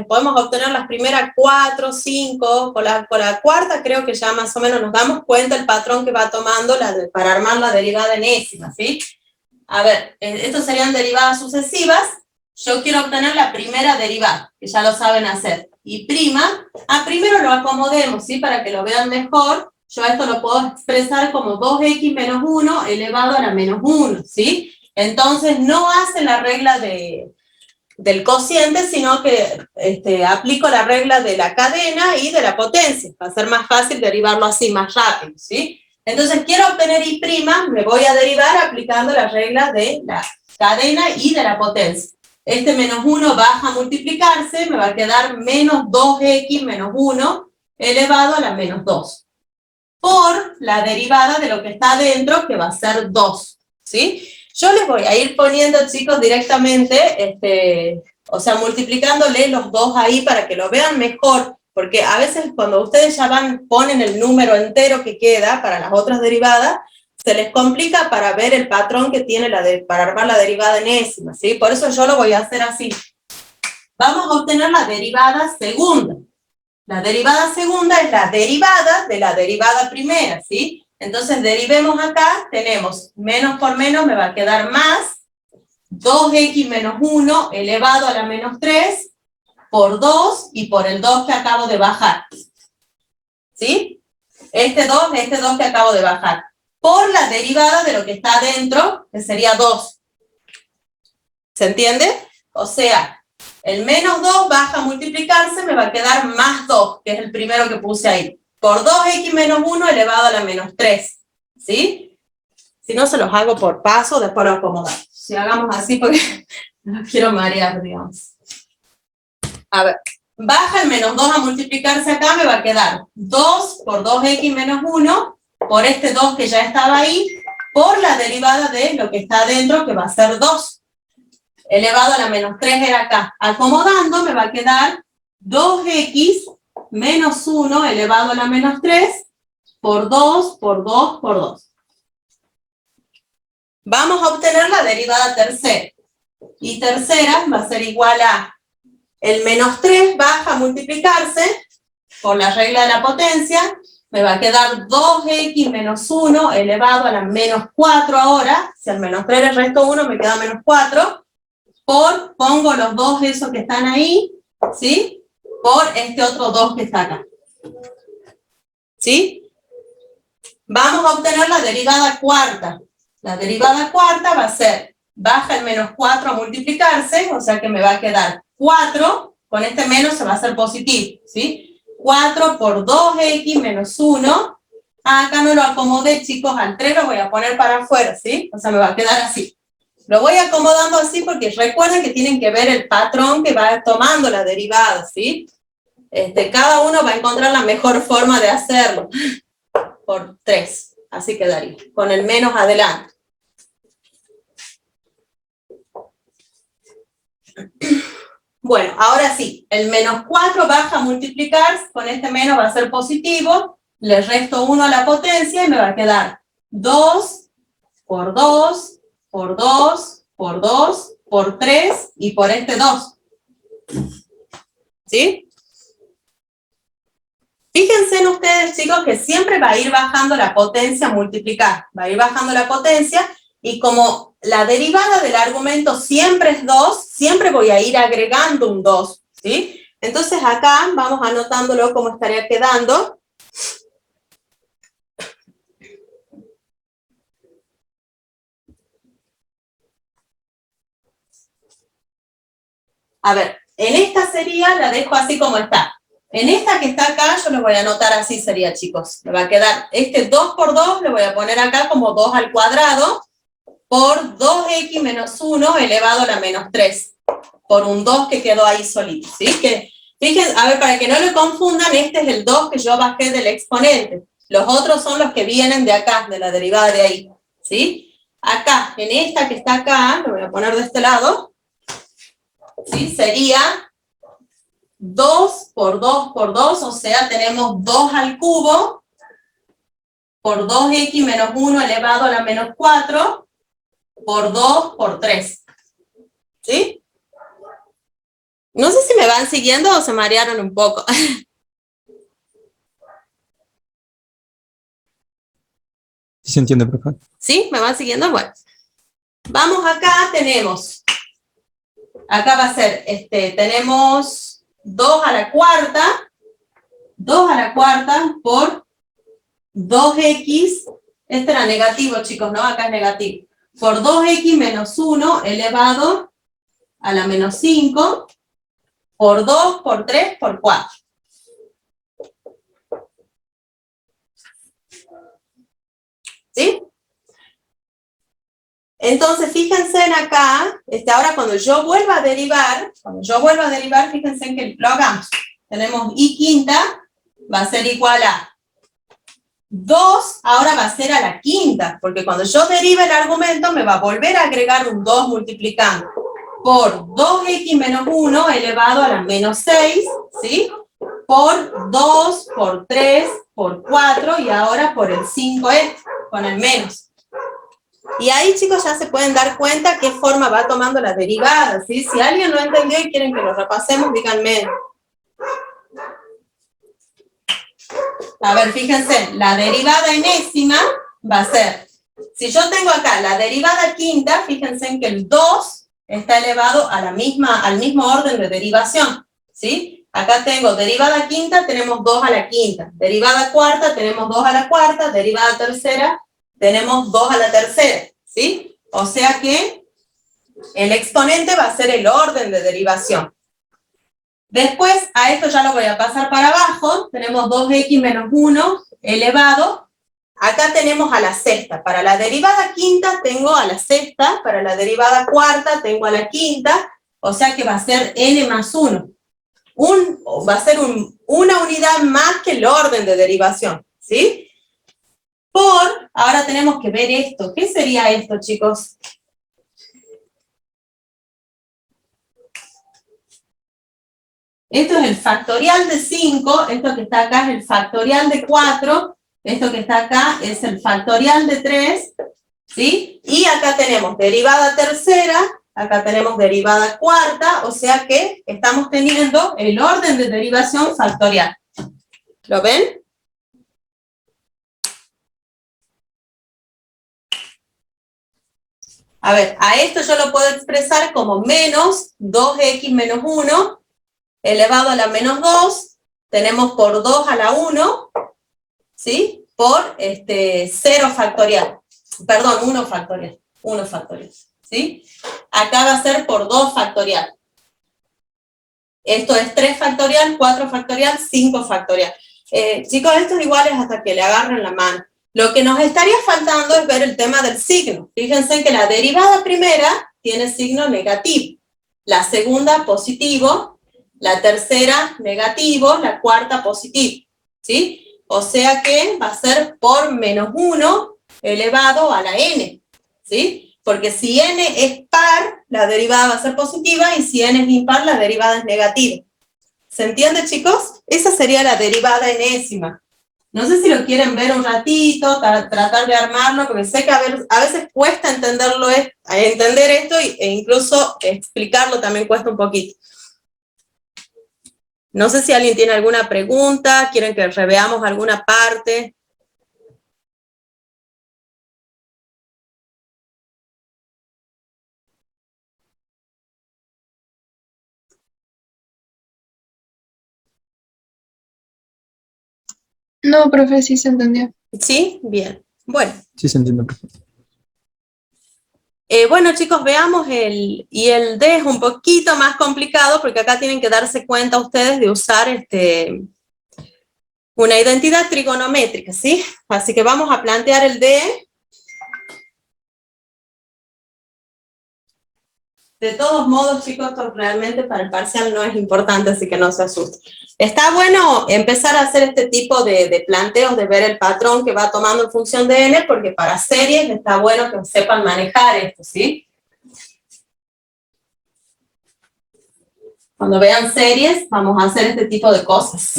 podemos obtener las primeras 4, 5, con la cuarta creo que ya más o menos nos damos cuenta el patrón que va tomando para armar la derivada enésima, ¿sí? A ver, estos serían derivadas sucesivas. Yo quiero obtener la primera derivada, que ya lo saben hacer. Y prima, primero lo acomodemos, ¿sí? Para que lo vean mejor. Yo esto lo puedo expresar como 2x menos 1 elevado a la menos 1, ¿sí? Entonces no hacen la regla del cociente, sino que aplico la regla de la cadena y de la potencia. Va a ser más fácil derivarlo así, más rápido, ¿sí? Entonces quiero obtener y', me voy a derivar aplicando la regla de la cadena y de la potencia. Menos 1 baja a multiplicarse, me va a quedar menos 2x menos 1 elevado a la menos 2. Por la derivada de lo que está adentro, que va a ser 2, ¿sí? Yo les voy a ir poniendo, chicos, directamente, o sea, multiplicándole los 2 ahí para que lo vean mejor, porque a veces cuando ustedes ya ponen el número entero que queda para las otras derivadas, se les complica para ver el patrón que tiene para armar la derivada enésima, ¿sí? Por eso yo lo voy a hacer así. Vamos a obtener la derivada segunda. La derivada segunda es la derivada de la derivada primera, ¿sí? Entonces derivemos acá, tenemos menos por menos, me va a quedar más 2x menos 1 elevado a la menos 3 por 2 y por el 2 que acabo de bajar, ¿sí? Este 2 que acabo de bajar, por la derivada de lo que está adentro, que sería 2. ¿Se entiende? O sea, el menos 2 baja a multiplicarse, me va a quedar más 2, que es el primero que puse ahí, por 2x menos 1 elevado a la menos 3, ¿sí? Si no, se los hago por paso, después lo acomodamos. Si hagamos así, porque no quiero marear, digamos. A ver, baja el menos 2 a multiplicarse acá, me va a quedar 2 por 2x menos 1, por este 2 que ya estaba ahí, por la derivada de lo que está adentro, que va a ser 2. Elevado a la menos 3 era acá. Acomodando, me va a quedar 2x menos 1 elevado a la menos 3 por 2, por 2, por 2. Vamos a obtener la derivada tercera. Y tercera va a ser igual a el menos 3 baja a multiplicarse por la regla de la potencia, me va a quedar 2x menos 1 elevado a la menos 4 ahora, si al menos 3 le resto 1 me queda menos 4, pongo los 2 esos que están ahí, ¿sí? Por este otro 2 que está acá. ¿Sí? vamos a obtener la derivada cuarta. La derivada cuarta va a ser, baja el menos 4 a multiplicarse, o sea que me va a quedar 4, con este menos se va a hacer positivo, ¿sí? 4 por 2x menos 1. Acá no lo acomodé, chicos, al 3 lo voy a poner para afuera, ¿sí? O sea, me va a quedar así. Lo voy acomodando así porque recuerden que tienen que ver el patrón que va tomando la derivada, ¿sí? Cada uno va a encontrar la mejor forma de hacerlo. Por 3, así quedaría, con el menos adelante. Bueno, ahora sí, el menos 4 baja a multiplicar, con este menos va a ser positivo, le resto 1 a la potencia y me va a quedar 2 por 2, por 2, por 2, por 3 y por este 2. ¿Sí? Fíjense en ustedes, chicos, que siempre va a ir bajando la potencia a multiplicar. Va a ir bajando la potencia y como la derivada del argumento siempre es 2, siempre voy a ir agregando un 2, ¿sí? Entonces acá vamos anotándolo como estaría quedando. A ver, en esta sería, la dejo así como está. En esta que está acá, yo lo voy a anotar así sería, chicos. Me va a quedar, 2 por 2, le voy a poner acá como 2 al cuadrado, por 2x menos 1 elevado a la menos 3. Por un 2 que quedó ahí solito, ¿sí? Que, fíjense, a ver, para que no lo confundan, este es el 2 que yo bajé del exponente. Los otros son los que vienen de acá, de la derivada de ahí, ¿sí? Acá, en esta que está acá, lo voy a poner de este lado, ¿sí? Sería 2 por 2 por 2, o sea, tenemos 2 al cubo, por 2x menos 1 elevado a la menos 4, por 2 por 3. ¿Sí? No sé si me van siguiendo o se marearon un poco. Sí se entiende, profe. ¿Sí? ¿Me van siguiendo? Bueno. Vamos acá, tenemos. Acá va a ser, tenemos 2 a la cuarta. 2 a la cuarta por 2x. Este era negativo, chicos, ¿no? Acá es negativo. Por 2x menos 1 elevado a la menos 5. Por 2, por 3, por 4. ¿Sí? Entonces, fíjense en acá, ahora cuando yo vuelva a derivar, fíjense en que lo hagamos. Tenemos y quinta, va a ser igual a 2, ahora va a ser a la quinta, porque cuando yo derive el argumento, me va a volver a agregar un 2 multiplicando por 2x menos 1 elevado a la menos 6, ¿sí? Por 2, por 3, por 4 y ahora por el 5 con el menos. Y ahí, chicos, ya se pueden dar cuenta qué forma va tomando la derivada, ¿sí? Si alguien lo entendió y quieren que lo repasemos, díganme. A ver, fíjense, la derivada enésima va a ser, si yo tengo acá la derivada quinta, fíjense en que el 2 está elevado a al mismo orden de derivación, ¿sí? Acá tengo derivada quinta, tenemos 2 a la quinta. Derivada cuarta, tenemos 2 a la cuarta. Derivada tercera, tenemos 2 a la tercera, ¿sí? O sea que el exponente va a ser el orden de derivación. Después, a esto ya lo voy a pasar para abajo. Tenemos 2x menos 1 elevado. Acá tenemos a la sexta. Para la derivada quinta tengo a la sexta. Para la derivada cuarta tengo a la quinta. O sea que va a ser n más 1. Va a ser una unidad más que el orden de derivación, ¿sí? Ahora tenemos que ver esto. ¿Qué sería esto, chicos? Esto es el factorial de 5, esto que está acá es el factorial de 4, esto que está acá es el factorial de 3, ¿sí? Y acá tenemos derivada tercera, acá tenemos derivada cuarta, o sea que estamos teniendo el orden de derivación factorial. ¿Lo ven? A ver, a esto yo lo puedo expresar como menos 2x menos 1, elevado a la menos 2, tenemos por 2 a la 1, ¿sí? por 0 factorial. Perdón, 1 factorial. 1 factorial. ¿Sí? Acá va a ser por 2 factorial. Esto es 3 factorial, 4 factorial, 5 factorial. Chicos, esto es igual hasta que le agarren la mano. Lo que nos estaría faltando es ver el tema del signo. Fíjense que la derivada primera tiene signo negativo, la segunda positivo, la tercera negativo, la cuarta positivo. ¿Sí? O sea que va a ser por menos 1 elevado a la n. ¿Sí? Porque si n es par, la derivada va a ser positiva, y si n es impar, la derivada es negativa. ¿Se entiende, chicos? Esa sería la derivada enésima. No sé si lo quieren ver un ratito, tratar de armarlo, porque sé que a veces cuesta entenderlo, entender esto, e incluso explicarlo también cuesta un poquito. No sé si alguien tiene alguna pregunta, quieren que reveamos alguna parte. No, profe, sí se entendió. ¿Sí? Bien. Bueno. Sí, se entiende, profe. Bueno, chicos, veamos y el D es un poquito más complicado, porque acá tienen que darse cuenta ustedes de usar una identidad trigonométrica, ¿sí? Así que vamos a plantear el D. De todos modos, chicos, esto realmente para el parcial no es importante, así que no se asusten. Está bueno empezar a hacer este tipo de planteos, de ver el patrón que va tomando en función de n, porque para series está bueno que sepan manejar esto, ¿sí? Cuando vean series, vamos a hacer este tipo de cosas.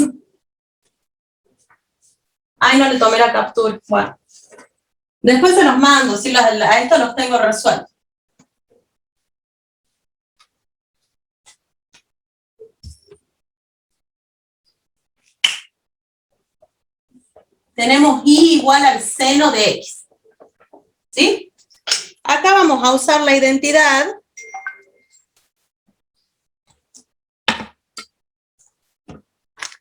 Ay, no le tomé la captura. Bueno. Después se los mando, ¿sí? A esto los tengo resueltos. Tenemos y igual al seno de x. ¿Sí? Acá vamos a usar la identidad.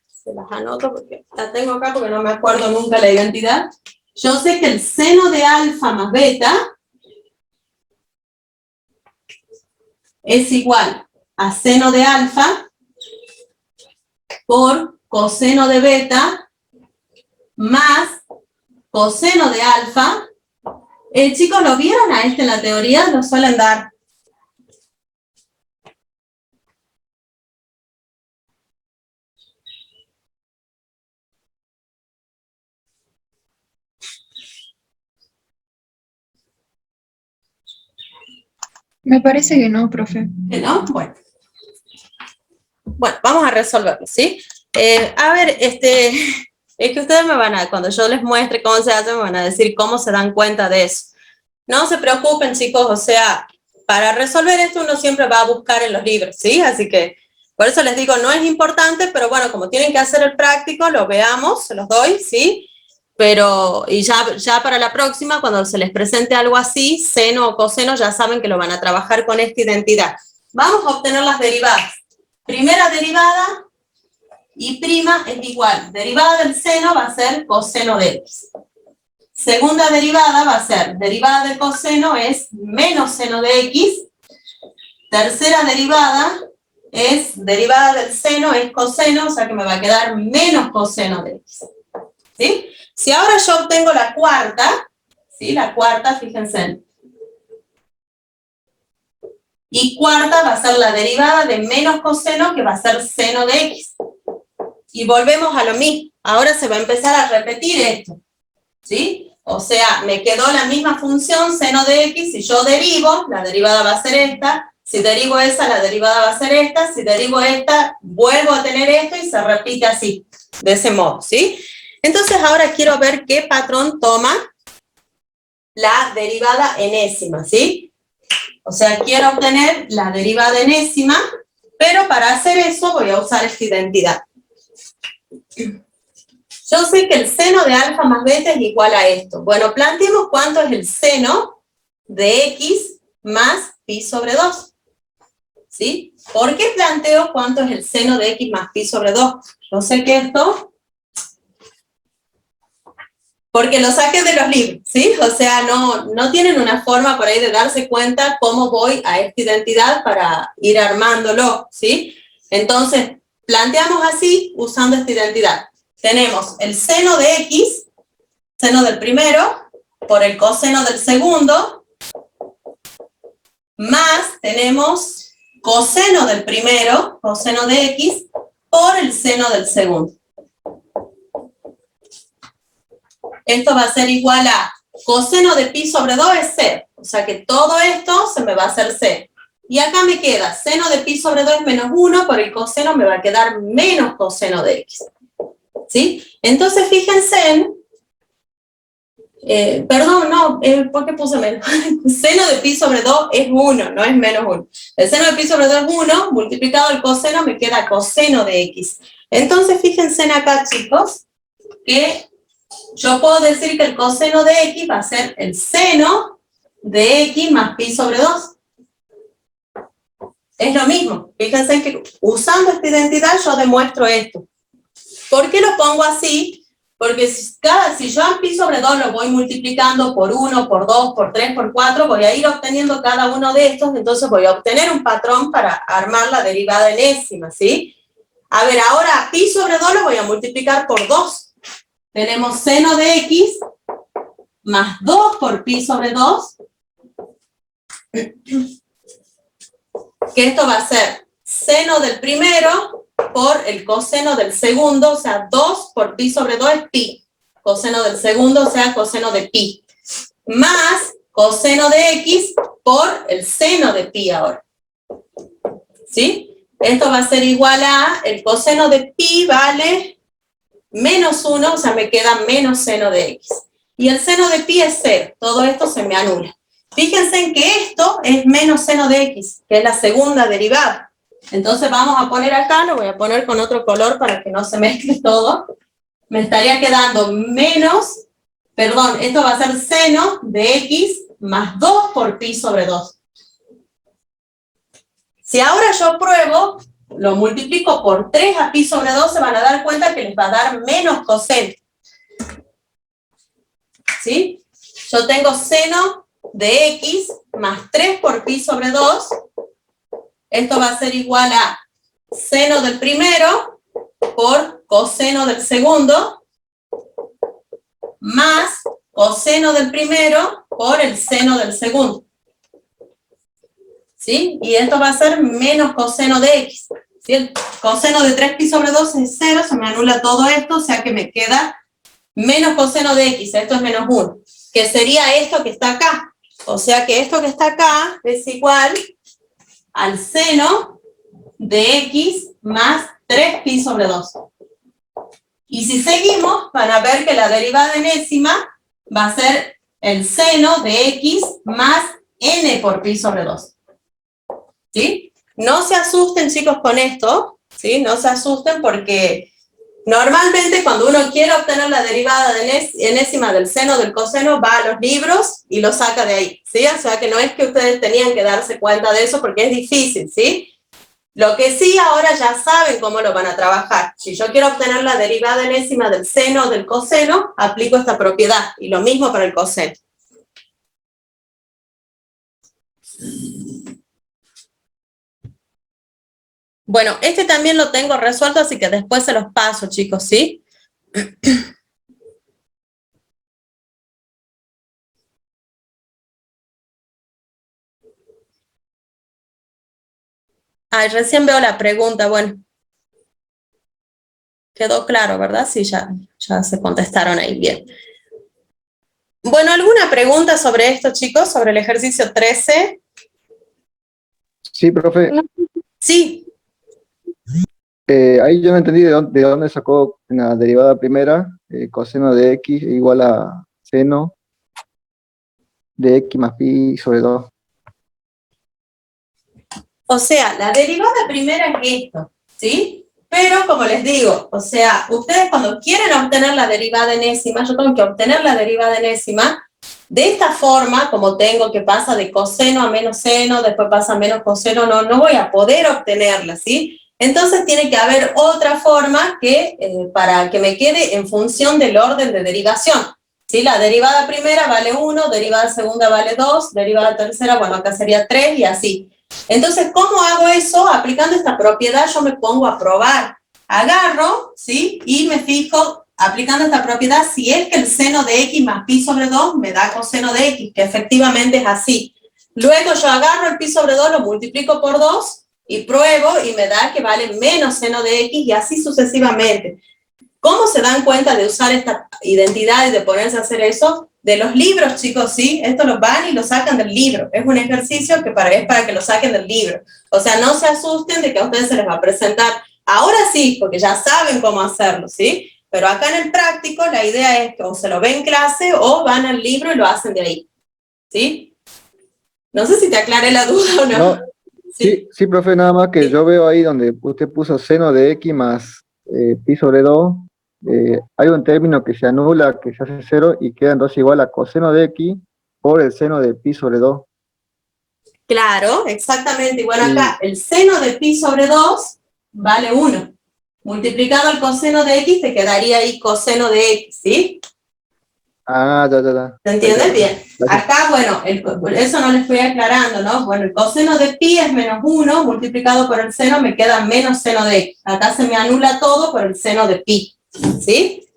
Se las anoto porque la tengo acá porque no me acuerdo nunca la identidad. Yo sé que el seno de alfa más beta es igual a seno de alfa por coseno de beta más coseno de alfa. Chicos, ¿lo vieron a en la teoría? Lo suelen dar. Me parece que no, profe. ¿No? Bueno. Bueno, vamos a resolverlo, ¿sí? A ver, es que ustedes me van a, cuando yo les muestre cómo se hace, me van a decir cómo se dan cuenta de eso. No se preocupen, chicos, o sea, para resolver esto uno siempre va a buscar en los libros, ¿sí? Así que, por eso les digo, no es importante, pero bueno, como tienen que hacer el práctico, lo veamos, se los doy, ¿sí? Pero, y ya para la próxima, cuando se les presente algo así, seno o coseno, ya saben que lo van a trabajar con esta identidad. Vamos a obtener las derivadas. Primera derivada, y prima es igual. Derivada del seno va a ser coseno de x. Segunda derivada va a ser, derivada del coseno es menos seno de x. Tercera derivada es, derivada del seno es coseno, o sea que me va a quedar menos coseno de x. ¿Sí? Si ahora yo obtengo la cuarta, ¿sí? La cuarta, fíjense. Y cuarta va a ser la derivada de menos coseno, que va a ser seno de x. Y volvemos a lo mismo. Ahora se va a empezar a repetir esto. ¿Sí? O sea, me quedó la misma función, seno de x. Si yo derivo, la derivada va a ser esta. Si derivo esa, la derivada va a ser esta. Si derivo esta, vuelvo a tener esto y se repite así, de ese modo, ¿sí? Entonces ahora quiero ver qué patrón toma la derivada enésima, ¿sí? O sea, quiero obtener la derivada enésima, pero para hacer eso voy a usar esta identidad. Yo sé que el seno de alfa más beta es igual a esto. Bueno, planteemos cuánto es el seno de x más pi sobre 2. ¿Sí? ¿Por qué planteo cuánto es el seno de x más pi sobre 2? Yo sé que esto Porque lo saqué de los libros, ¿sí? O sea, no tienen una forma por ahí de darse cuenta cómo voy a esta identidad para ir armándolo, ¿sí? Entonces, planteamos así, usando esta identidad. Tenemos el seno de X, seno del primero, por el coseno del segundo, más tenemos coseno del primero, coseno de X, por el seno del segundo. Esto va a ser igual a coseno de pi sobre 2 es 0. O sea que todo esto se me va a hacer 0. Y acá me queda seno de pi sobre 2 es menos 1, por el coseno me va a quedar menos coseno de X. ¿Sí? Entonces fíjense en... ¿por qué puse menos? Seno de pi sobre 2 es 1, no es menos 1. El seno de pi sobre 2 es 1, multiplicado el coseno me queda coseno de X. Entonces fíjense en acá, chicos, que yo puedo decir que el coseno de X va a ser el seno de X más pi sobre 2. Es lo mismo. Fíjense que usando esta identidad yo demuestro esto. ¿Por qué lo pongo así? Porque si yo a pi sobre 2 lo voy multiplicando por 1, por 2, por 3, por 4, voy a ir obteniendo cada uno de estos, entonces voy a obtener un patrón para armar la derivada enésima, ¿sí? A ver, ahora a pi sobre 2 lo voy a multiplicar por 2. Tenemos seno de X más 2 por pi sobre 2, que esto va a ser seno del primero por el coseno del segundo, o sea, 2 por pi sobre 2 es pi, coseno del segundo, o sea, coseno de pi, más coseno de X por el seno de pi ahora. ¿Sí? Esto va a ser igual a, el coseno de pi vale menos 1, o sea, me queda menos seno de X. Y el seno de pi es 0, todo esto se me anula. Fíjense en que esto es menos seno de X, que es la segunda derivada. Entonces vamos a poner acá, lo voy a poner con otro color para que no se mezcle todo. Me estaría quedando menos, esto va a ser seno de X más 2 por pi sobre 2. Si ahora yo pruebo, lo multiplico por 3 a pi sobre 2, se van a dar cuenta que les va a dar menos coseno. ¿Sí? Yo tengo seno de X más 3 por pi sobre 2. Esto va a ser igual a seno del primero por coseno del segundo, más coseno del primero por el seno del segundo. ¿Sí? Y esto va a ser menos coseno de X. ¿Sí? El coseno de 3 pi sobre 2 es 0, se me anula todo esto, o sea que me queda menos coseno de X, esto es menos 1, que sería esto que está acá. O sea que esto que está acá es igual al seno de X más 3 pi sobre 2. Y si seguimos, van a ver que la derivada enésima va a ser el seno de X más n por pi sobre 2. ¿Sí? No se asusten, chicos, con esto, ¿sí? No se asusten porque normalmente cuando uno quiere obtener la derivada enésima del seno del coseno va a los libros y lo saca de ahí, ¿sí? O sea que no es que ustedes tenían que darse cuenta de eso porque es difícil, ¿sí? Lo que sí ahora ya saben cómo lo van a trabajar. Si yo quiero obtener la derivada enésima del seno o del coseno, aplico esta propiedad y lo mismo para el coseno. Bueno, este también lo tengo resuelto, así que después se los paso, chicos, ¿sí? Ay, recién veo la pregunta, bueno. Quedó claro, ¿verdad? Sí, ya se contestaron ahí, bien. Bueno, ¿alguna pregunta sobre esto, chicos? Sobre el ejercicio 13. Sí, profe. Sí. Ahí yo no entendí de dónde sacó en la derivada primera, coseno de X igual a seno de X más pi sobre 2. O sea, la derivada primera es esto, ¿sí? Pero, como les digo, o sea, ustedes cuando quieren obtener la derivada enésima, yo tengo que obtener la derivada enésima de esta forma, como tengo que pasa de coseno a menos seno, después pasa a menos coseno, no voy a poder obtenerla, ¿sí? Entonces tiene que haber otra forma que, para que me quede en función del orden de derivación. ¿Sí? La derivada primera vale 1, derivada segunda vale 2, derivada tercera, bueno, acá sería 3 y así. Entonces, ¿cómo hago eso? Aplicando esta propiedad yo me pongo a probar. Agarro, ¿sí? Y me fijo, aplicando esta propiedad, si es que el seno de x más pi sobre 2 me da coseno de x, que efectivamente es así. Luego yo agarro el pi sobre 2, lo multiplico por 2 y pruebo y me da que vale menos seno de x y así sucesivamente. ¿Cómo se dan cuenta de usar esta identidad y de ponerse a hacer eso? De los libros, chicos, ¿sí? Esto lo van y lo sacan del libro. Es un ejercicio que es para que lo saquen del libro. O sea, no se asusten de que a ustedes se les va a presentar. Ahora sí, porque ya saben cómo hacerlo, ¿sí? Pero acá en el práctico la idea es que o se lo ven en clase o van al libro y lo hacen de ahí, ¿sí? No sé si te aclaré la duda o no. No, sí, profe, nada más que yo veo ahí donde usted puso seno de x más pi sobre 2, hay un término que se anula, que se hace 0 y queda entonces igual a coseno de x por el seno de pi sobre 2. Claro, exactamente. Igual acá, el seno de pi sobre 2 vale 1. Multiplicado el coseno de x, te quedaría ahí coseno de x, ¿sí? Ah, ya. ¿Se entiende? Bien. Acá, bueno, eso no les estoy aclarando, ¿no? Bueno, el coseno de pi es menos 1, multiplicado por el seno me queda menos seno de x. Acá se me anula todo por el seno de pi, ¿sí?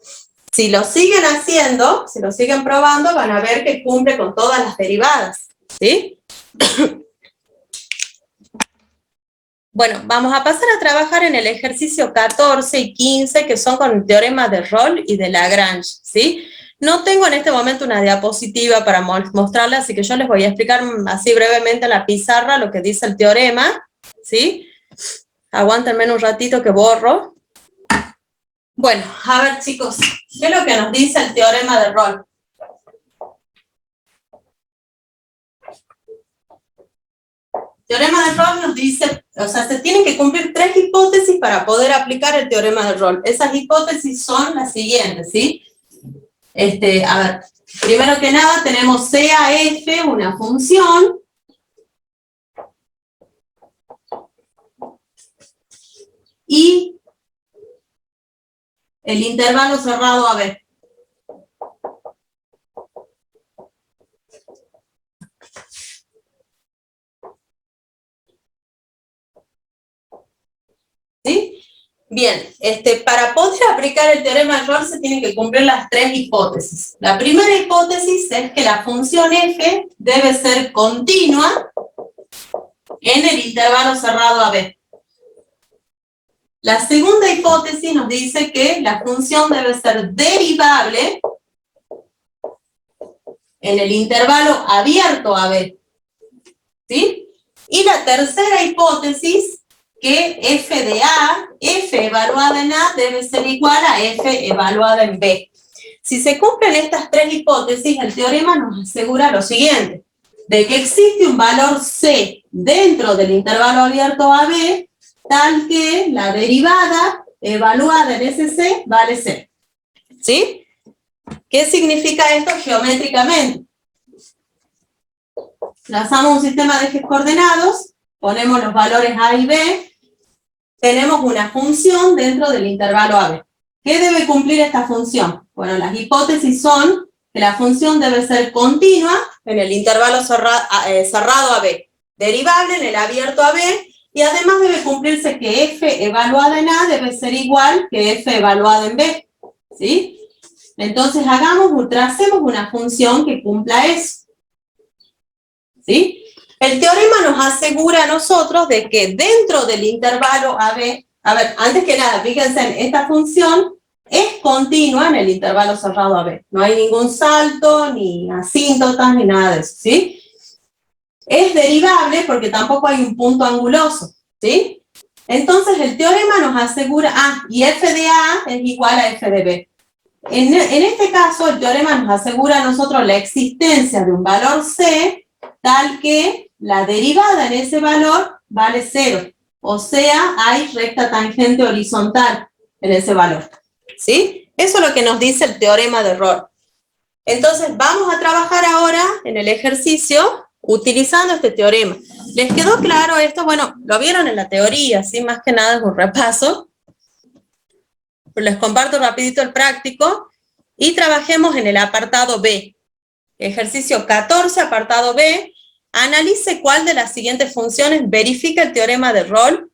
Si lo siguen haciendo, si lo siguen probando, van a ver que cumple con todas las derivadas, ¿sí? Bueno, vamos a pasar a trabajar en el ejercicio 14 y 15, que son con el teorema de Rolle y de Lagrange, ¿sí? No tengo en este momento una diapositiva para mostrarla, así que yo les voy a explicar así brevemente en la pizarra lo que dice el teorema, ¿sí? Aguántenme un ratito que borro. Bueno, a ver, chicos, ¿qué es lo que nos dice el teorema de Rolle? El teorema de Rolle nos dice, o sea, se tienen que cumplir 3 hipótesis para poder aplicar el teorema de Rolle. Esas hipótesis son las siguientes, ¿sí? A ver, primero que nada tenemos CAF, una función, y el intervalo cerrado AB. ¿Sí? Bien, para poder aplicar el teorema de Rolle se tienen que cumplir las 3 hipótesis. La primera hipótesis es que la función f debe ser continua en el intervalo cerrado AB. La segunda hipótesis nos dice que la función debe ser derivable en el intervalo abierto AB. ¿Sí? Y la tercera hipótesis, que f de A, f evaluada en A, debe ser igual a f evaluada en B. Si se cumplen estas 3 hipótesis, el teorema nos asegura lo siguiente, de que existe un valor C dentro del intervalo abierto AB, tal que la derivada evaluada en ese C vale 0. ¿Sí? ¿Qué significa esto geométricamente? Trazamos un sistema de ejes coordenados, ponemos los valores A y B, tenemos una función dentro del intervalo AB. ¿Qué debe cumplir esta función? Bueno, las hipótesis son que la función debe ser continua en el intervalo cerrado AB, derivable en el abierto AB, y además debe cumplirse que f evaluada en A debe ser igual que f evaluada en B. ¿Sí? Entonces tracemos una función que cumpla eso. ¿Sí? El teorema nos asegura a nosotros de que dentro del intervalo AB, a ver, antes que nada, fíjense, esta función es continua en el intervalo cerrado AB. No hay ningún salto, ni asíntotas, ni nada de eso, ¿sí? Es derivable porque tampoco hay un punto anguloso, ¿sí? Entonces el teorema nos asegura, y f de A es igual a f de B. En este caso, el teorema nos asegura a nosotros la existencia de un valor C, tal que la derivada en ese valor vale 0. O sea, hay recta tangente horizontal en ese valor. ¿Sí? Eso es lo que nos dice el teorema de Rolle. Entonces, vamos a trabajar ahora en el ejercicio utilizando este teorema. ¿Les quedó claro esto? Bueno, lo vieron en la teoría, ¿sí? Más que nada es un repaso. Pero les comparto rapidito el práctico. y trabajemos en el apartado B. Ejercicio 14, apartado B. Analice cuál de las siguientes funciones verifica el teorema de Rolle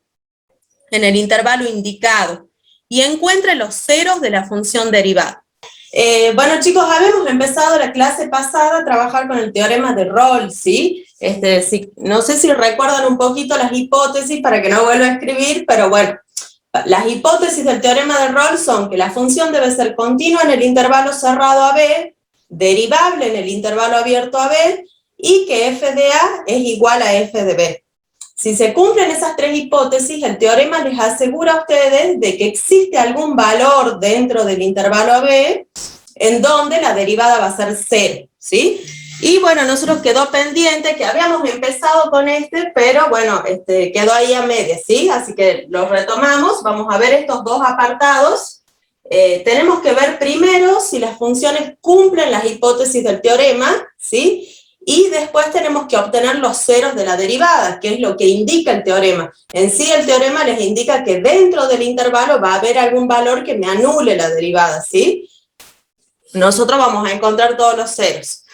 en el intervalo indicado y encuentre los ceros de la función derivada. Bueno, chicos, habíamos empezado la clase pasada a trabajar con el teorema de Rolle, ¿sí? No sé si recuerdan un poquito las hipótesis para que no vuelva a escribir, pero bueno, las hipótesis del teorema de Rolle son que la función debe ser continua en el intervalo cerrado a B, derivable en el intervalo abierto a B, y que f de A es igual a f de B. Si se cumplen esas tres hipótesis, el teorema les asegura a ustedes de que existe algún valor dentro del intervalo AB en donde la derivada va a ser 0, ¿sí? Y bueno, nosotros quedó pendiente que habíamos empezado con pero bueno, quedó ahí a medias, ¿sí? Así que lo retomamos, vamos a ver estos dos apartados. Tenemos que ver primero si las funciones cumplen las hipótesis del teorema, ¿sí? Y después tenemos que obtener los ceros de la derivada, que es lo que indica el teorema. En sí el teorema les indica que dentro del intervalo va a haber algún valor que me anule la derivada, ¿sí? Nosotros vamos a encontrar todos los ceros.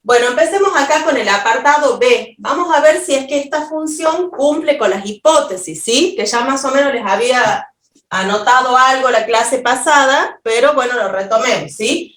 Bueno, empecemos acá con el apartado B. Vamos a ver si es que esta función cumple con las hipótesis, ¿sí? Que ya más o menos les había anotado algo la clase pasada, pero bueno, lo retomemos, ¿sí?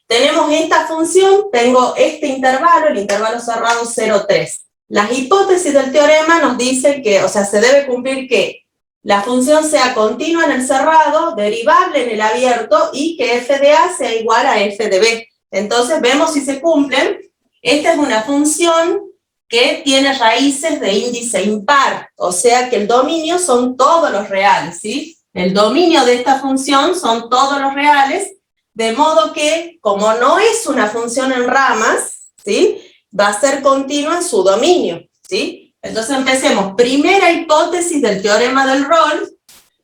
Tenemos esta función, tengo este intervalo, el intervalo cerrado 0, 3. Las hipótesis del teorema nos dicen que, o sea, se debe cumplir que la función sea continua en el cerrado, derivable en el abierto, y que f de A sea igual a f de B. Entonces vemos si se cumplen. Esta es una función que tiene raíces de índice impar, o sea que el dominio son todos los reales, ¿sí? El dominio de esta función son todos los reales, de modo que, como no es una función en ramas, ¿sí? Va a ser continua en su dominio, ¿sí? Entonces empecemos. Primera hipótesis del teorema del Rolle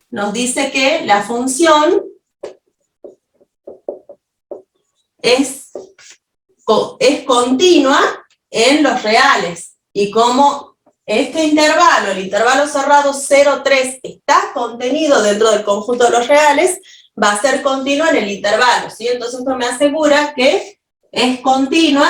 nos dice que la función es continua en los reales. Y como este intervalo, el intervalo cerrado 0, 3, está contenido dentro del conjunto de los reales, va a ser continua en el intervalo, ¿sí? Entonces esto me asegura que es continua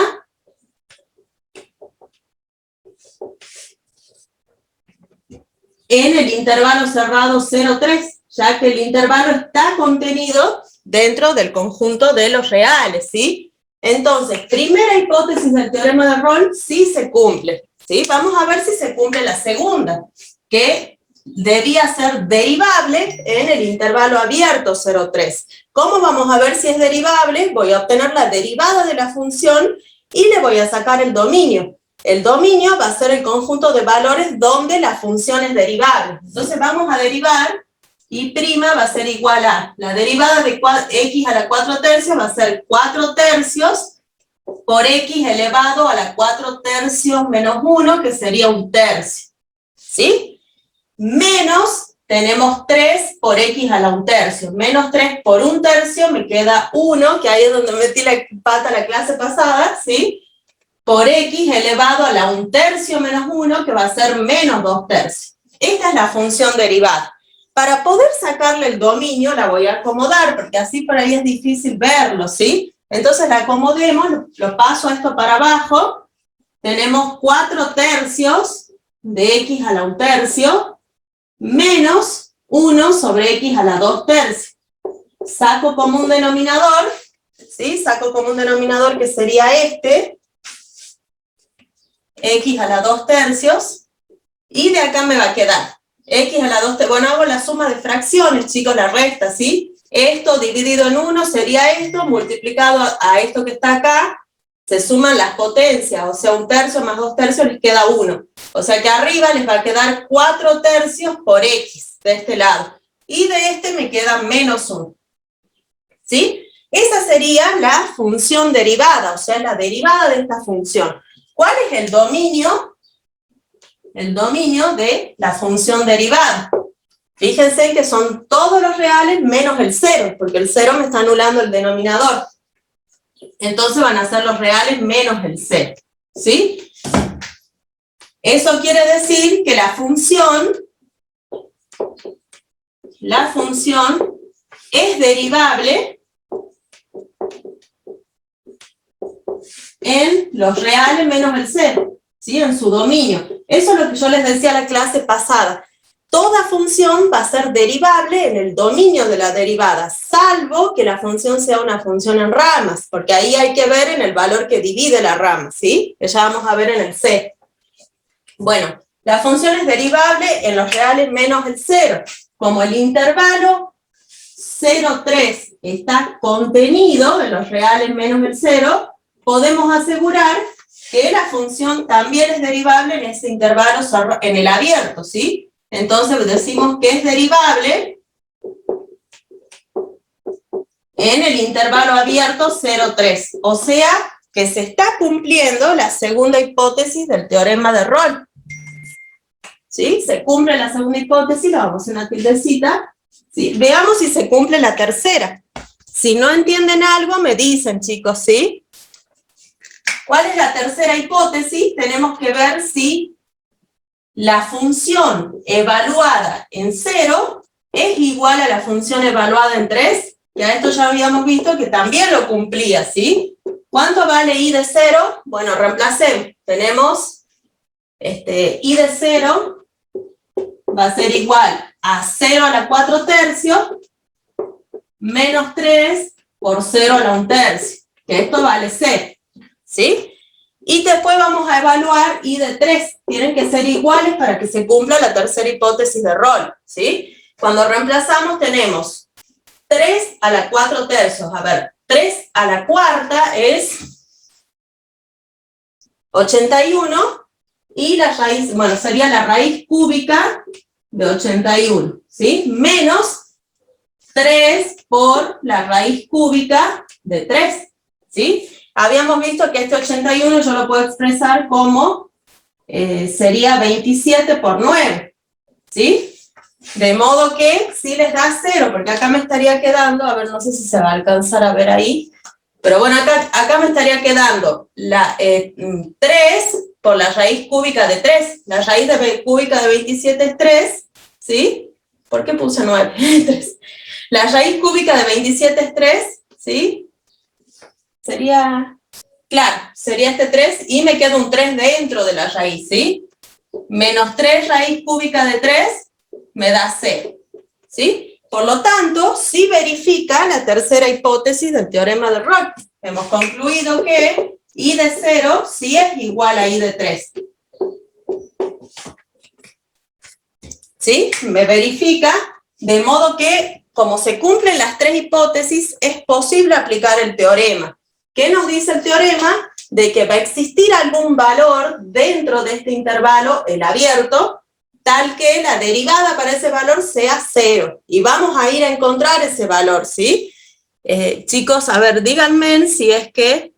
en el intervalo cerrado 0, 3, ya que el intervalo está contenido dentro del conjunto de los reales, ¿sí? Entonces, primera hipótesis del teorema de Rolle, sí se cumple, ¿sí? Vamos a ver si se cumple la segunda, que debía ser derivable en el intervalo abierto 0, 3. ¿Cómo vamos a ver si es derivable? Voy a obtener la derivada de la función y le voy a sacar el dominio. El dominio va a ser el conjunto de valores donde la función es derivable. Entonces vamos a derivar y prima va a ser igual a la derivada de x a la 4 tercios va a ser 4 tercios por x elevado a la 4 tercios menos 1, que sería 1 tercio. ¿Sí? Menos, tenemos 3 por x a la 1 tercio. Menos 3 por 1 tercio me queda 1, que ahí es donde metí la pata la clase pasada, ¿sí? Por x elevado a la 1 tercio menos 1, que va a ser menos 2 tercios. Esta es la función derivada. Para poder sacarle el dominio la voy a acomodar, porque así por ahí es difícil verlo, ¿sí? Entonces la acomodemos, lo paso a esto para abajo. Tenemos 4 tercios de x a la 1 tercio, menos 1 sobre x a la 2 tercios. Saco como un denominador, ¿sí? Saco como un denominador que sería x a la 2 tercios, y de acá me va a quedar x a la 2 tercios. Bueno, hago la suma de fracciones, chicos, la resta, ¿sí? Esto dividido en 1 sería esto, multiplicado a esto que está acá, se suman las potencias, o sea, 1 tercio más 2 tercios les queda 1. O sea que arriba les va a quedar 4 tercios por x, de este lado. Y de este me queda menos 1. ¿Sí? Esa sería la función derivada, o sea, la derivada de esta función. ¿Cuál es el dominio? El dominio de la función derivada. Fíjense que son todos los reales menos el 0, porque el 0 me está anulando el denominador. Entonces van a ser los reales menos el 0. ¿Sí? Eso quiere decir que la función es derivable en los reales menos el cero, ¿sí? En su dominio. Eso es lo que yo les decía la clase pasada. Toda función va a ser derivable en el dominio de la derivada, salvo que la función sea una función en ramas, porque ahí hay que ver en el valor que divide la rama, ¿sí? Que ya vamos a ver en el C. Bueno, la función es derivable en los reales menos el cero. Como el intervalo 0,3 está contenido en los reales menos el cero, podemos asegurar que la función también es derivable en ese intervalo, en el abierto, ¿sí? Entonces decimos que es derivable en el intervalo abierto 0,3. O sea, que se está cumpliendo la segunda hipótesis del teorema de Rolle. ¿Sí? Se cumple la segunda hipótesis, la vamos a hacer una tildecita. ¿Sí? Veamos si se cumple la tercera. Si no entienden algo, me dicen, chicos, ¿sí? ¿Cuál es la tercera hipótesis? Tenemos que ver si la función evaluada en 0 es igual a la función evaluada en 3. Y a esto ya habíamos visto que también lo cumplía, ¿sí? ¿Cuánto vale i de 0? Bueno, reemplacemos. Tenemos i de 0 va a ser igual a 0 a la 4 tercios menos 3 por 0 a la 1 tercio, que esto vale 0, ¿sí? Y después vamos a evaluar i de 3. Tienen que ser iguales para que se cumpla la tercera hipótesis de Rolle, ¿sí? Cuando reemplazamos tenemos 3 a la 4 tercios. A ver, 3 a la cuarta es 81, y la raíz, bueno, sería la raíz cúbica de 81, ¿sí? Menos 3 por la raíz cúbica de 3, ¿sí? Habíamos visto que este 81 yo lo puedo expresar como, sería 27 por 9, ¿sí? De modo que si les da 0, porque acá me estaría quedando, a ver, no sé si se va a alcanzar a ver ahí, pero bueno, acá me estaría quedando la 3 por la raíz cúbica de 3. La raíz cúbica de 27 es 3, ¿sí? ¿Por qué puse 9? 3. La raíz cúbica de 27 es 3, ¿sí? Sería, claro, sería este 3 y me queda un 3 dentro de la raíz, ¿sí? Menos 3 raíz cúbica de 3 me da 0, ¿sí? Por lo tanto, sí verifica la tercera hipótesis del teorema de Rolle. Hemos concluido que i de 0 sí es igual a i de 3. ¿Sí? Me verifica, de modo que, como se cumplen las tres hipótesis, es posible aplicar el teorema. ¿Qué nos dice el teorema? De que va a existir algún valor dentro de este intervalo, el abierto, tal que la derivada para ese valor sea 0. Y vamos a ir a encontrar ese valor, ¿sí? Chicos, a ver, díganme si es que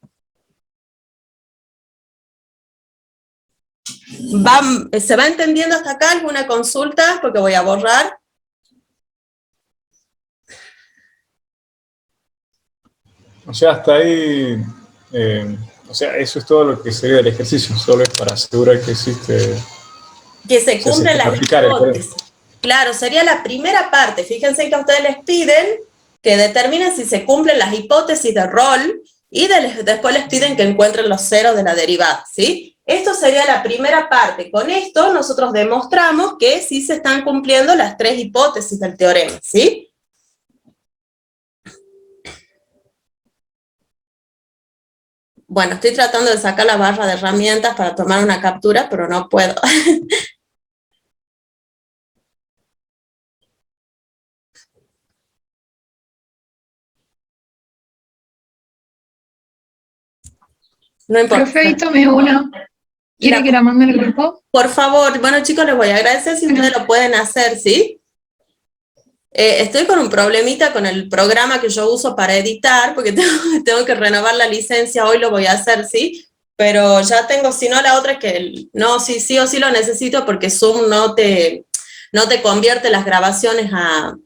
¿se va entendiendo hasta acá? ¿Alguna consulta? Porque voy a borrar. O sea, hasta ahí, o sea, eso es todo lo que sería el ejercicio, solo es para asegurar que existe, Que se o sea, se cumplen puede las aplicar el teorema. hipótesis. Claro, sería la primera parte. Fíjense que a ustedes les piden que determinen si se cumplen las hipótesis de Rolle y después les piden que encuentren los ceros de la derivada, ¿sí? Esto sería la primera parte. Con esto nosotros demostramos que sí se están cumpliendo las tres hipótesis del teorema, ¿sí? Bueno, estoy tratando de sacar la barra de herramientas para tomar una captura, pero no puedo. No importa. Profe, ahí tomé una. ¿Quiere que la mande al grupo? Por favor, bueno chicos, les voy a agradecer si ustedes lo pueden hacer, ¿sí? Estoy con un problemita con el programa que yo uso para editar, porque tengo que renovar la licencia, hoy lo voy a hacer, ¿sí? Pero ya tengo, si no la otra es que, no, sí o sí lo necesito porque Zoom no te convierte las grabaciones a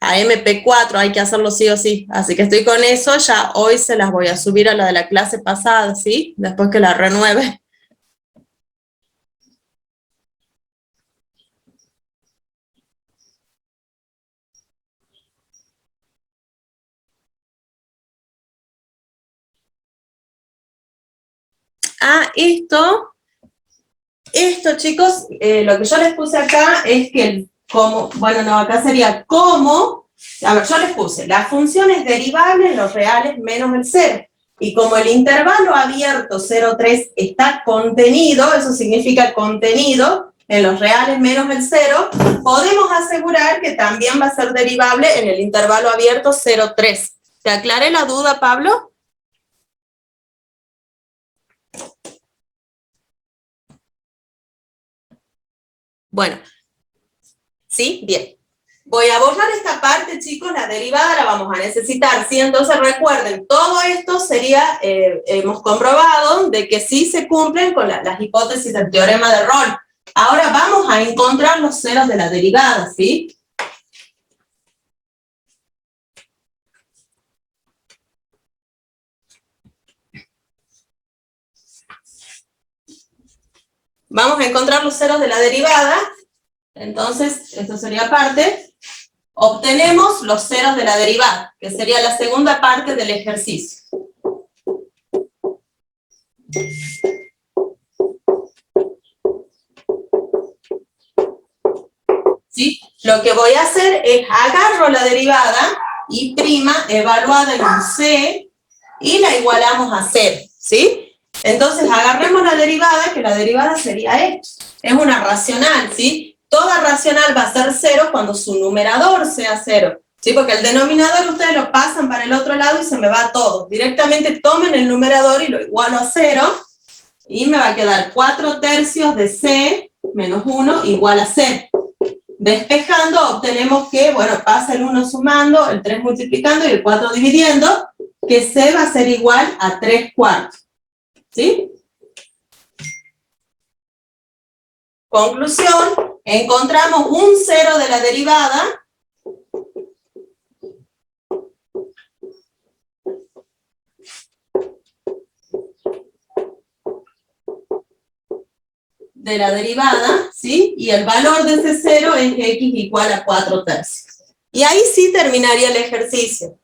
MP4, hay que hacerlo sí o sí. Así que estoy con eso, ya hoy se las voy a subir a la de la clase pasada, ¿sí? Después que la renueve. Esto, chicos, lo que yo les puse acá es que el como, bueno, no, acá sería como, a ver, yo les puse, la función es derivable en los reales menos el 0. Y como el intervalo abierto 0,3 está contenido, eso significa contenido en los reales menos el 0, podemos asegurar que también va a ser derivable en el intervalo abierto 0,3. ¿Te aclaré la duda, Pablo? Bueno, ¿sí? Bien. Voy a borrar esta parte, chicos, la derivada la vamos a necesitar, ¿sí? Entonces recuerden, todo esto sería, hemos comprobado de que sí se cumplen con las hipótesis del teorema de Rolle. Ahora vamos a encontrar los ceros de la derivada, ¿sí? Vamos a encontrar los ceros de la derivada. Entonces, esto sería parte. Obtenemos los ceros de la derivada, que sería la segunda parte del ejercicio. ¿Sí? Lo que voy a hacer es agarro la derivada, y' evaluada en un c, y la igualamos a 0, ¿sí? Entonces agarremos la derivada, que la derivada sería esto. Es una racional, ¿sí? Toda racional va a ser 0 cuando su numerador sea 0, ¿sí? Porque el denominador ustedes lo pasan para el otro lado y se me va todo. Directamente tomen el numerador y lo igualo a 0, y me va a quedar 4/3 de c menos 1 igual a 0. Despejando obtenemos que, bueno, pasa el 1 sumando, el 3 multiplicando y el 4 dividiendo, que c va a ser igual a 3/4, ¿sí? Conclusión, encontramos un cero de la derivada ¿sí? Y el valor de ese cero es x igual a 4/3. Y ahí sí terminaría el ejercicio.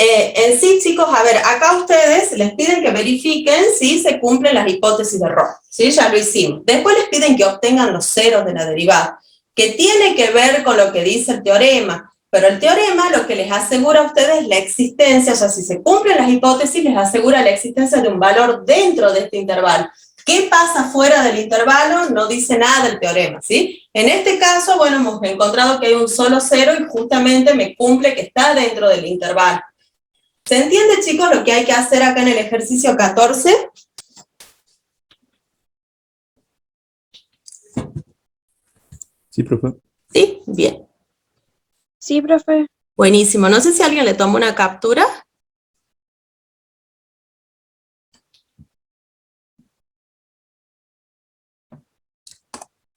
En sí, chicos, a ver, acá ustedes les piden que verifiquen si se cumplen las hipótesis de Rolle, ¿sí? Ya lo hicimos. Después les piden que obtengan los ceros de la derivada, que tiene que ver con lo que dice el teorema, pero el teorema lo que les asegura a ustedes la existencia, o sea, si se cumplen las hipótesis, les asegura la existencia de un valor dentro de este intervalo. ¿Qué pasa fuera del intervalo? No dice nada del teorema, ¿sí? En este caso, bueno, hemos encontrado que hay un solo cero y justamente me cumple que está dentro del intervalo. ¿Se entiende, chicos, lo que hay que hacer acá en el ejercicio 14? Sí, profe. ¿Sí? Bien. Sí, profe. Buenísimo. No sé si alguien le toma una captura.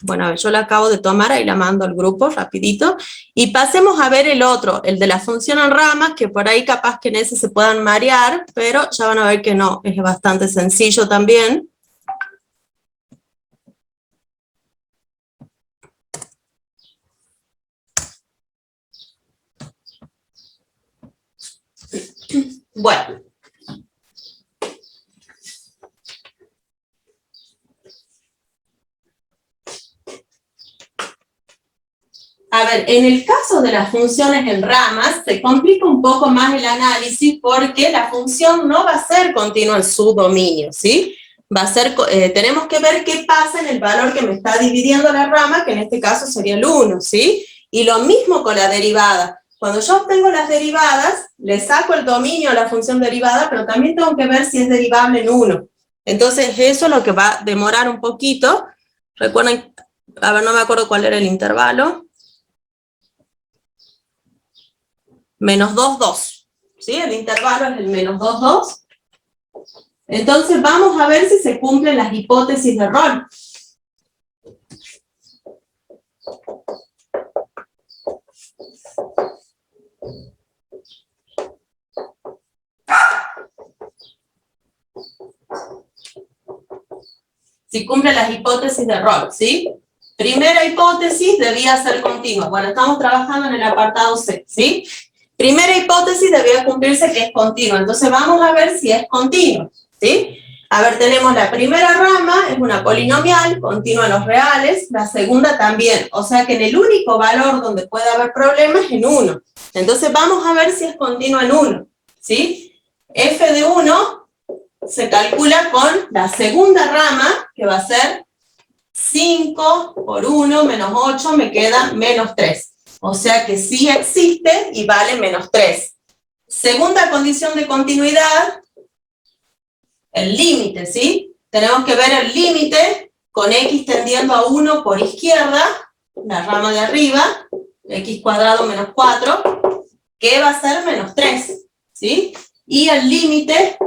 Bueno, a ver, yo la acabo de tomar, ahí la mando al grupo rapidito. Y pasemos a ver el otro, el de la función en ramas, que por ahí capaz que en ese se puedan marear, pero ya van a ver que no, es bastante sencillo también. Bueno. A ver, en el caso de las funciones en ramas, se complica un poco más el análisis porque la función no va a ser continua en su dominio, ¿sí? Va a ser, tenemos que ver qué pasa en el valor que me está dividiendo la rama, que en este caso sería el 1, ¿sí? Y lo mismo con la derivada. Cuando yo obtengo las derivadas, le saco el dominio a la función derivada, pero también tengo que ver si es derivable en 1. Entonces eso es lo que va a demorar un poquito. Recuerden, a ver, no me acuerdo cuál era el intervalo. Menos 2, 2. ¿Sí? El intervalo es el menos 2, 2. Entonces vamos a ver si se cumplen las hipótesis de Rolle. Si cumplen las hipótesis de Rolle, ¿sí? Primera hipótesis debía ser continua. Bueno, estamos trabajando en el apartado C, ¿sí? Primera hipótesis debía cumplirse que es continua. Entonces vamos a ver si es continuo, ¿sí? A ver, tenemos la primera rama, es una polinomial, continua en los reales, la segunda también, o sea que en el único valor donde puede haber problemas es en 1. Entonces vamos a ver si es continua en 1, ¿sí? F de 1 se calcula con la segunda rama, que va a ser 5 por 1 menos 8, me queda menos 3. O sea que sí existe y vale menos 3. Segunda condición de continuidad, el límite, ¿sí? Tenemos que ver el límite con x tendiendo a 1 por izquierda, la rama de arriba, x cuadrado menos 4, que va a ser menos 3, ¿sí? Y el límite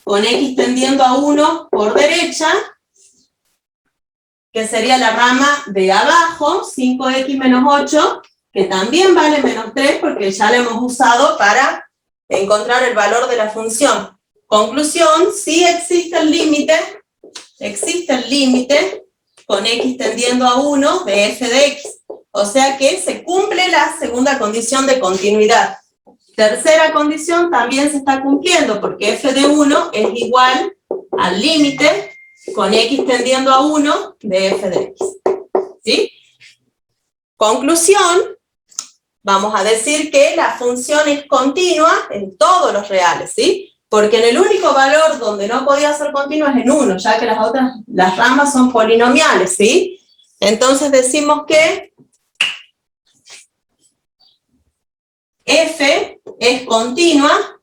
con x tendiendo a 1 por derecha, que sería la rama de abajo, 5x menos 8, que también vale menos 3 porque ya lo hemos usado para encontrar el valor de la función. Conclusión, sí existe el límite con x tendiendo a 1 de f de x. O sea que se cumple la segunda condición de continuidad. Tercera condición también se está cumpliendo porque f de 1 es igual al límite con x tendiendo a 1 de f de x. ¿Sí? Conclusión, vamos a decir que la función es continua en todos los reales, ¿sí? Porque en el único valor donde no podía ser continua es en 1, ya que las ramas son polinomiales, ¿sí? Entonces decimos que f es continua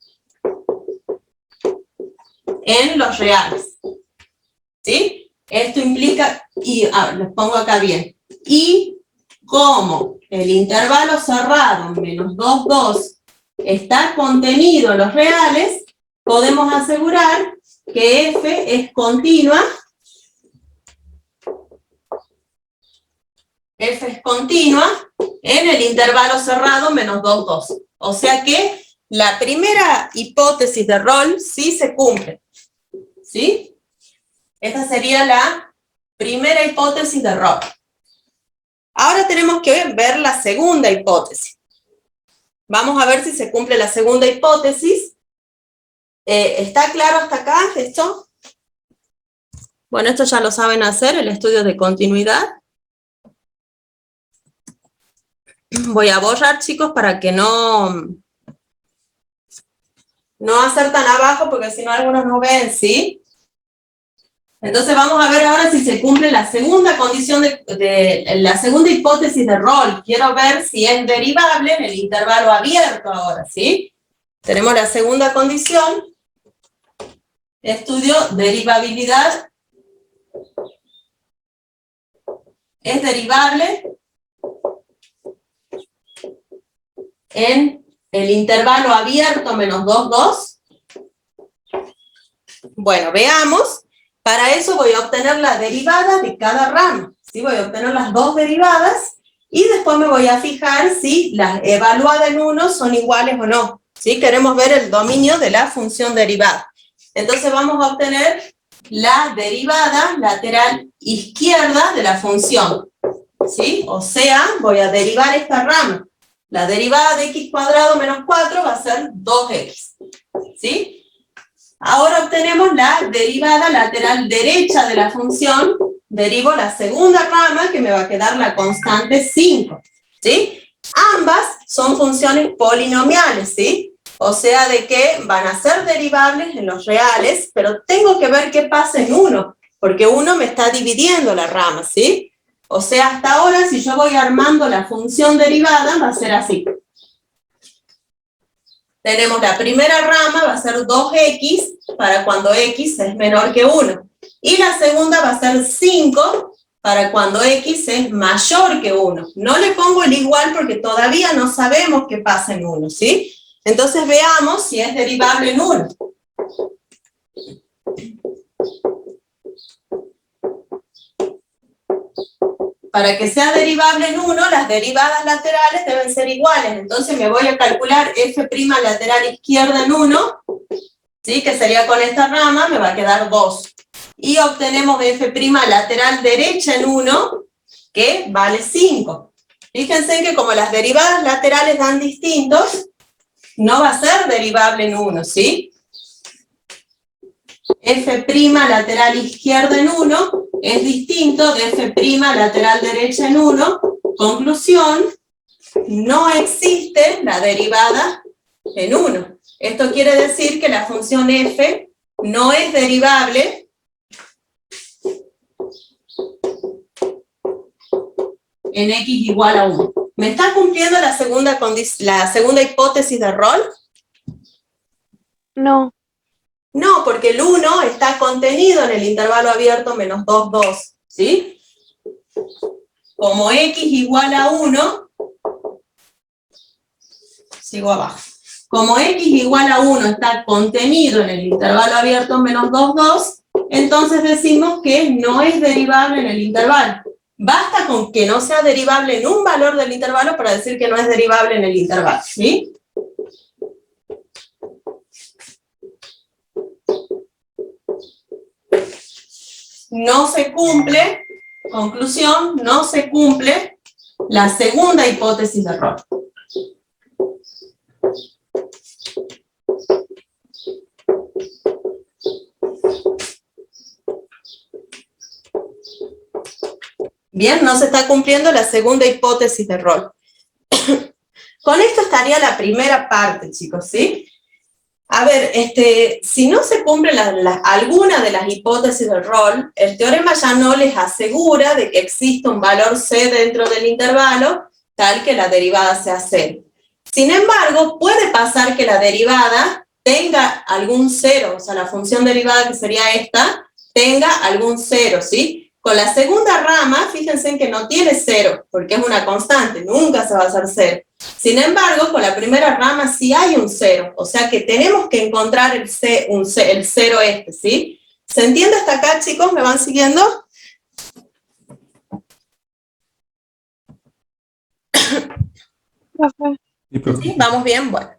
en los reales, ¿sí? Esto implica, y les pongo acá bien, y como el intervalo cerrado menos 2, 2 está contenido en los reales, podemos asegurar que f es continua en el intervalo cerrado menos 2, 2. O sea que la primera hipótesis de Rolle sí se cumple, ¿sí? Esta sería la primera hipótesis de Rolle. Ahora tenemos que ver la segunda hipótesis. Vamos a ver si se cumple la segunda hipótesis. ¿Está claro hasta acá esto? Bueno, esto ya lo saben hacer, el estudio de continuidad. Voy a borrar, chicos, para que no hacer tan abajo, porque si no algunos no ven, ¿sí? Entonces vamos a ver ahora si se cumple la segunda condición la segunda hipótesis de Rolle. Quiero ver si es derivable en el intervalo abierto ahora, ¿sí? Tenemos la segunda condición. Estudio derivabilidad. ¿Es derivable en el intervalo abierto menos 2, 2? Bueno, veamos. Para eso voy a obtener la derivada de cada rama, ¿sí? Voy a obtener las dos derivadas y después me voy a fijar si las evaluadas en 1 son iguales o no, ¿sí? Queremos ver el dominio de la función derivada. Entonces vamos a obtener la derivada lateral izquierda de la función, ¿sí? O sea, voy a derivar esta rama. La derivada de x cuadrado menos 4 va a ser 2x, ¿sí? Ahora obtenemos la derivada lateral derecha de la función, derivo la segunda rama, que me va a quedar la constante 5, ¿sí? Ambas son funciones polinomiales, ¿sí? O sea, de que van a ser derivables en los reales, pero tengo que ver qué pasa en 1, porque 1 me está dividiendo la rama, ¿sí? O sea, hasta ahora, si yo voy armando la función derivada, va a ser así. Tenemos la primera rama, va a ser 2x para cuando x es menor que 1. Y la segunda va a ser 5 para cuando x es mayor que 1. No le pongo el igual porque todavía no sabemos qué pasa en 1, ¿sí? Entonces veamos si es derivable en 1. Para que sea derivable en 1, las derivadas laterales deben ser iguales. Entonces me voy a calcular f' lateral izquierda en 1, ¿sí? Que sería con esta rama, me va a quedar 2. Y obtenemos f' lateral derecha en 1, que vale 5. Fíjense que como las derivadas laterales dan distintos, no va a ser derivable en 1, ¿sí? f' lateral izquierda en 1 es distinto de f' lateral derecha en 1. Conclusión, no existe la derivada en 1. Esto quiere decir que la función f no es derivable en x igual a 1. ¿Me está cumpliendo la segunda hipótesis de rol? No. No, porque el 1 está contenido en el intervalo abierto menos 2, 2, ¿sí? Como x igual a 1, sigo abajo. Como x igual a 1 está contenido en el intervalo abierto menos 2, 2, entonces decimos que no es derivable en el intervalo. Basta con que no sea derivable en un valor del intervalo para decir que no es derivable en el intervalo, ¿sí? No se cumple, conclusión, no se cumple la segunda hipótesis de error. Bien, no se está cumpliendo la segunda hipótesis de rol. Con esto estaría la primera parte, chicos, ¿sí? A ver, si no se cumple alguna de las hipótesis del rol, el teorema ya no les asegura de que existe un valor c dentro del intervalo, tal que la derivada sea 0. Sin embargo, puede pasar que la derivada tenga algún 0, o sea, la función derivada que sería esta, tenga algún 0, ¿sí? Con la segunda rama, fíjense en que no tiene 0, porque es una constante, nunca se va a hacer 0. Sin embargo, con la primera rama sí hay un 0, o sea que tenemos que encontrar el 0 ¿sí? ¿Se entiende hasta acá, chicos? ¿Me van siguiendo? Sí, profe. ¿Sí? ¿Vamos bien? Bueno.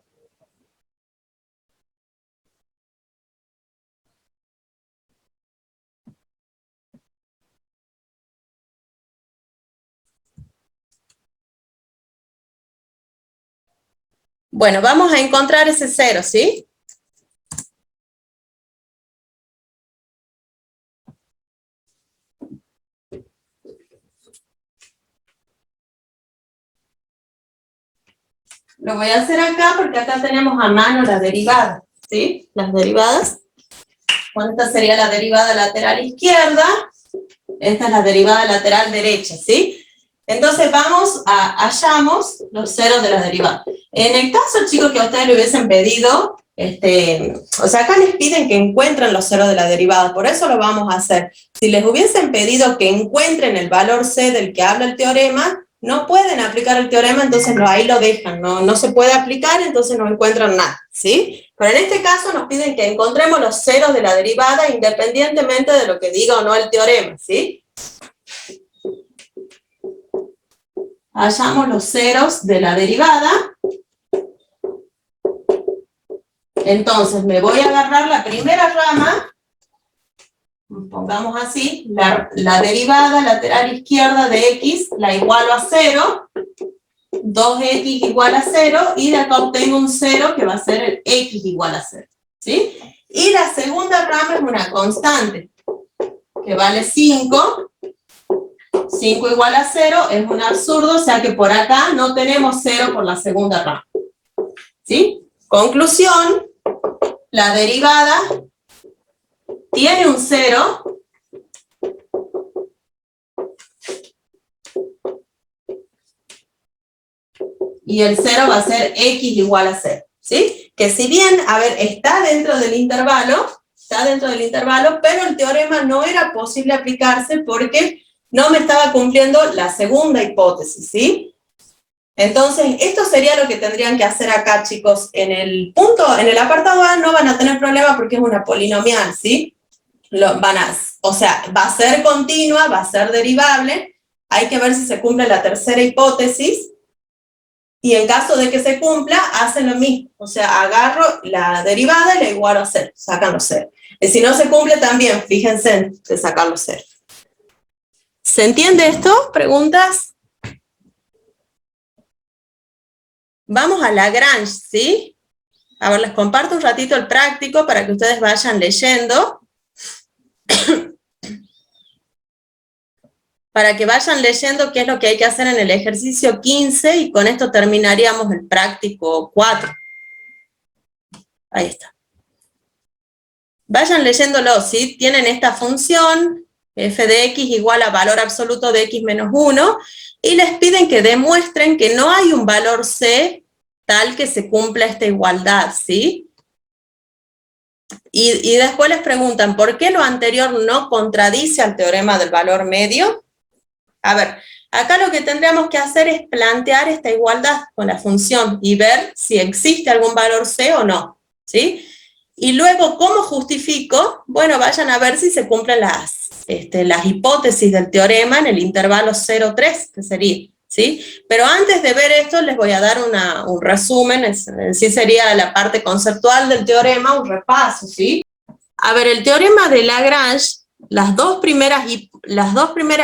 Bueno, vamos a encontrar ese 0, ¿sí? Lo voy a hacer acá porque acá tenemos a mano la derivada, ¿sí? Las derivadas. Bueno, esta sería la derivada lateral izquierda, esta es la derivada lateral derecha, ¿sí? Entonces hallamos los ceros de la derivada. En el caso, chicos, que a ustedes le hubiesen pedido, o sea, acá les piden que encuentren los ceros de la derivada, por eso lo vamos a hacer. Si les hubiesen pedido que encuentren el valor c del que habla el teorema, no pueden aplicar el teorema, entonces ahí lo dejan, no se puede aplicar, entonces no encuentran nada, ¿sí? Pero en este caso nos piden que encontremos los ceros de la derivada independientemente de lo que diga o no el teorema, ¿sí? Hallamos los ceros de la derivada. Entonces me voy a agarrar la primera rama, pongamos así, la derivada lateral izquierda de x la igualo a 0, 2x igual a 0, y de acá obtengo un 0 que va a ser el x igual a 0, ¿sí? Y la segunda rama es una constante, que vale 5, 5 igual a 0 es un absurdo, o sea que por acá no tenemos 0 por la segunda rama, ¿sí? Conclusión, la derivada tiene un 0 y el 0 va a ser x igual a 0, ¿sí? Que si bien, a ver, está dentro del intervalo, pero el teorema no era posible aplicarse porque no me estaba cumpliendo la segunda hipótesis, ¿sí? Entonces, esto sería lo que tendrían que hacer acá, chicos. En el apartado A no van a tener problema porque es una polinomial, ¿sí? O sea, va a ser continua, va a ser derivable, hay que ver si se cumple la tercera hipótesis, y en caso de que se cumpla, hacen lo mismo, o sea, agarro la derivada y la igualo a 0, sacan los 0. Y si no se cumple también, fíjense de sacar los 0. ¿Se entiende esto? ¿Preguntas? Vamos a Lagrange, ¿sí? A ver, les comparto un ratito el práctico para que ustedes vayan leyendo. Para que vayan leyendo qué es lo que hay que hacer en el ejercicio 15 y con esto terminaríamos el práctico 4. Ahí está. Vayan leyéndolo, ¿sí? Tienen esta función, f de x igual a valor absoluto de x menos 1, y les piden que demuestren que no hay un valor c tal que se cumpla esta igualdad, ¿sí? Y después les preguntan, ¿por qué lo anterior no contradice al teorema del valor medio? A ver, acá lo que tendríamos que hacer es plantear esta igualdad con la función y ver si existe algún valor c o no, ¿sí? Y luego, ¿cómo justifico? Bueno, vayan a ver si se cumplen las hipótesis del teorema en el intervalo 0,3, que sería, ¿sí? Pero antes de ver esto, les voy a dar un resumen, sí sería la parte conceptual del teorema, un repaso, ¿sí? A ver, el teorema de Lagrange, las dos primeras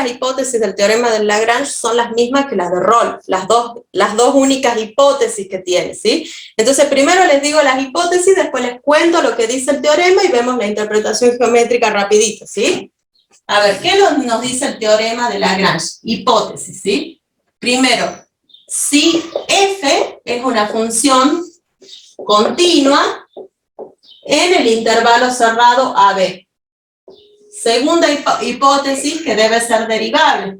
hipótesis del teorema de Lagrange son las mismas que las de Rolf, las dos únicas hipótesis que tiene, ¿sí? Entonces primero les digo las hipótesis, después les cuento lo que dice el teorema y vemos la interpretación geométrica rapidito, ¿sí? A ver, ¿qué nos dice el teorema de Lagrange? Hipótesis, ¿sí? Primero, si f es una función continua en el intervalo cerrado AB. Segunda hipótesis, que debe ser derivable.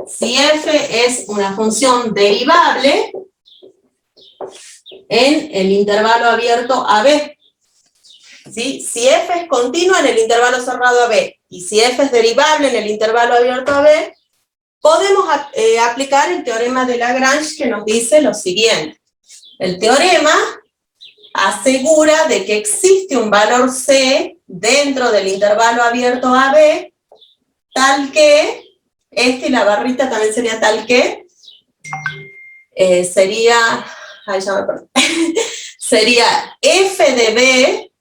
Si f es una función derivable en el intervalo abierto AB. ¿Sí? Si f es continua en el intervalo cerrado AB y si f es derivable en el intervalo abierto AB, podemos aplicar el teorema de Lagrange que nos dice lo siguiente. El teorema asegura de que existe un valor c dentro del intervalo abierto AB, tal que, y la barrita también sería tal que, sería f de b,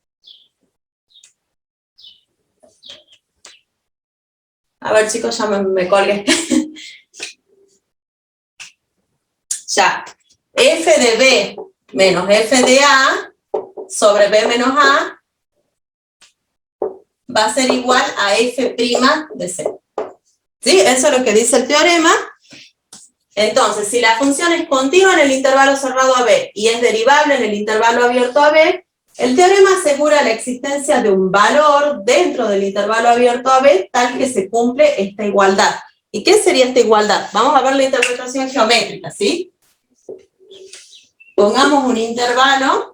a ver chicos, ya me colgué, ya, f de b menos f de a sobre b menos a va a ser igual a f' de c. ¿Sí? Eso es lo que dice el teorema. Entonces, si la función es continua en el intervalo cerrado AB y es derivable en el intervalo abierto AB, el teorema asegura la existencia de un valor dentro del intervalo abierto AB tal que se cumple esta igualdad. ¿Y qué sería esta igualdad? Vamos a ver la interpretación geométrica, ¿sí? Pongamos un intervalo.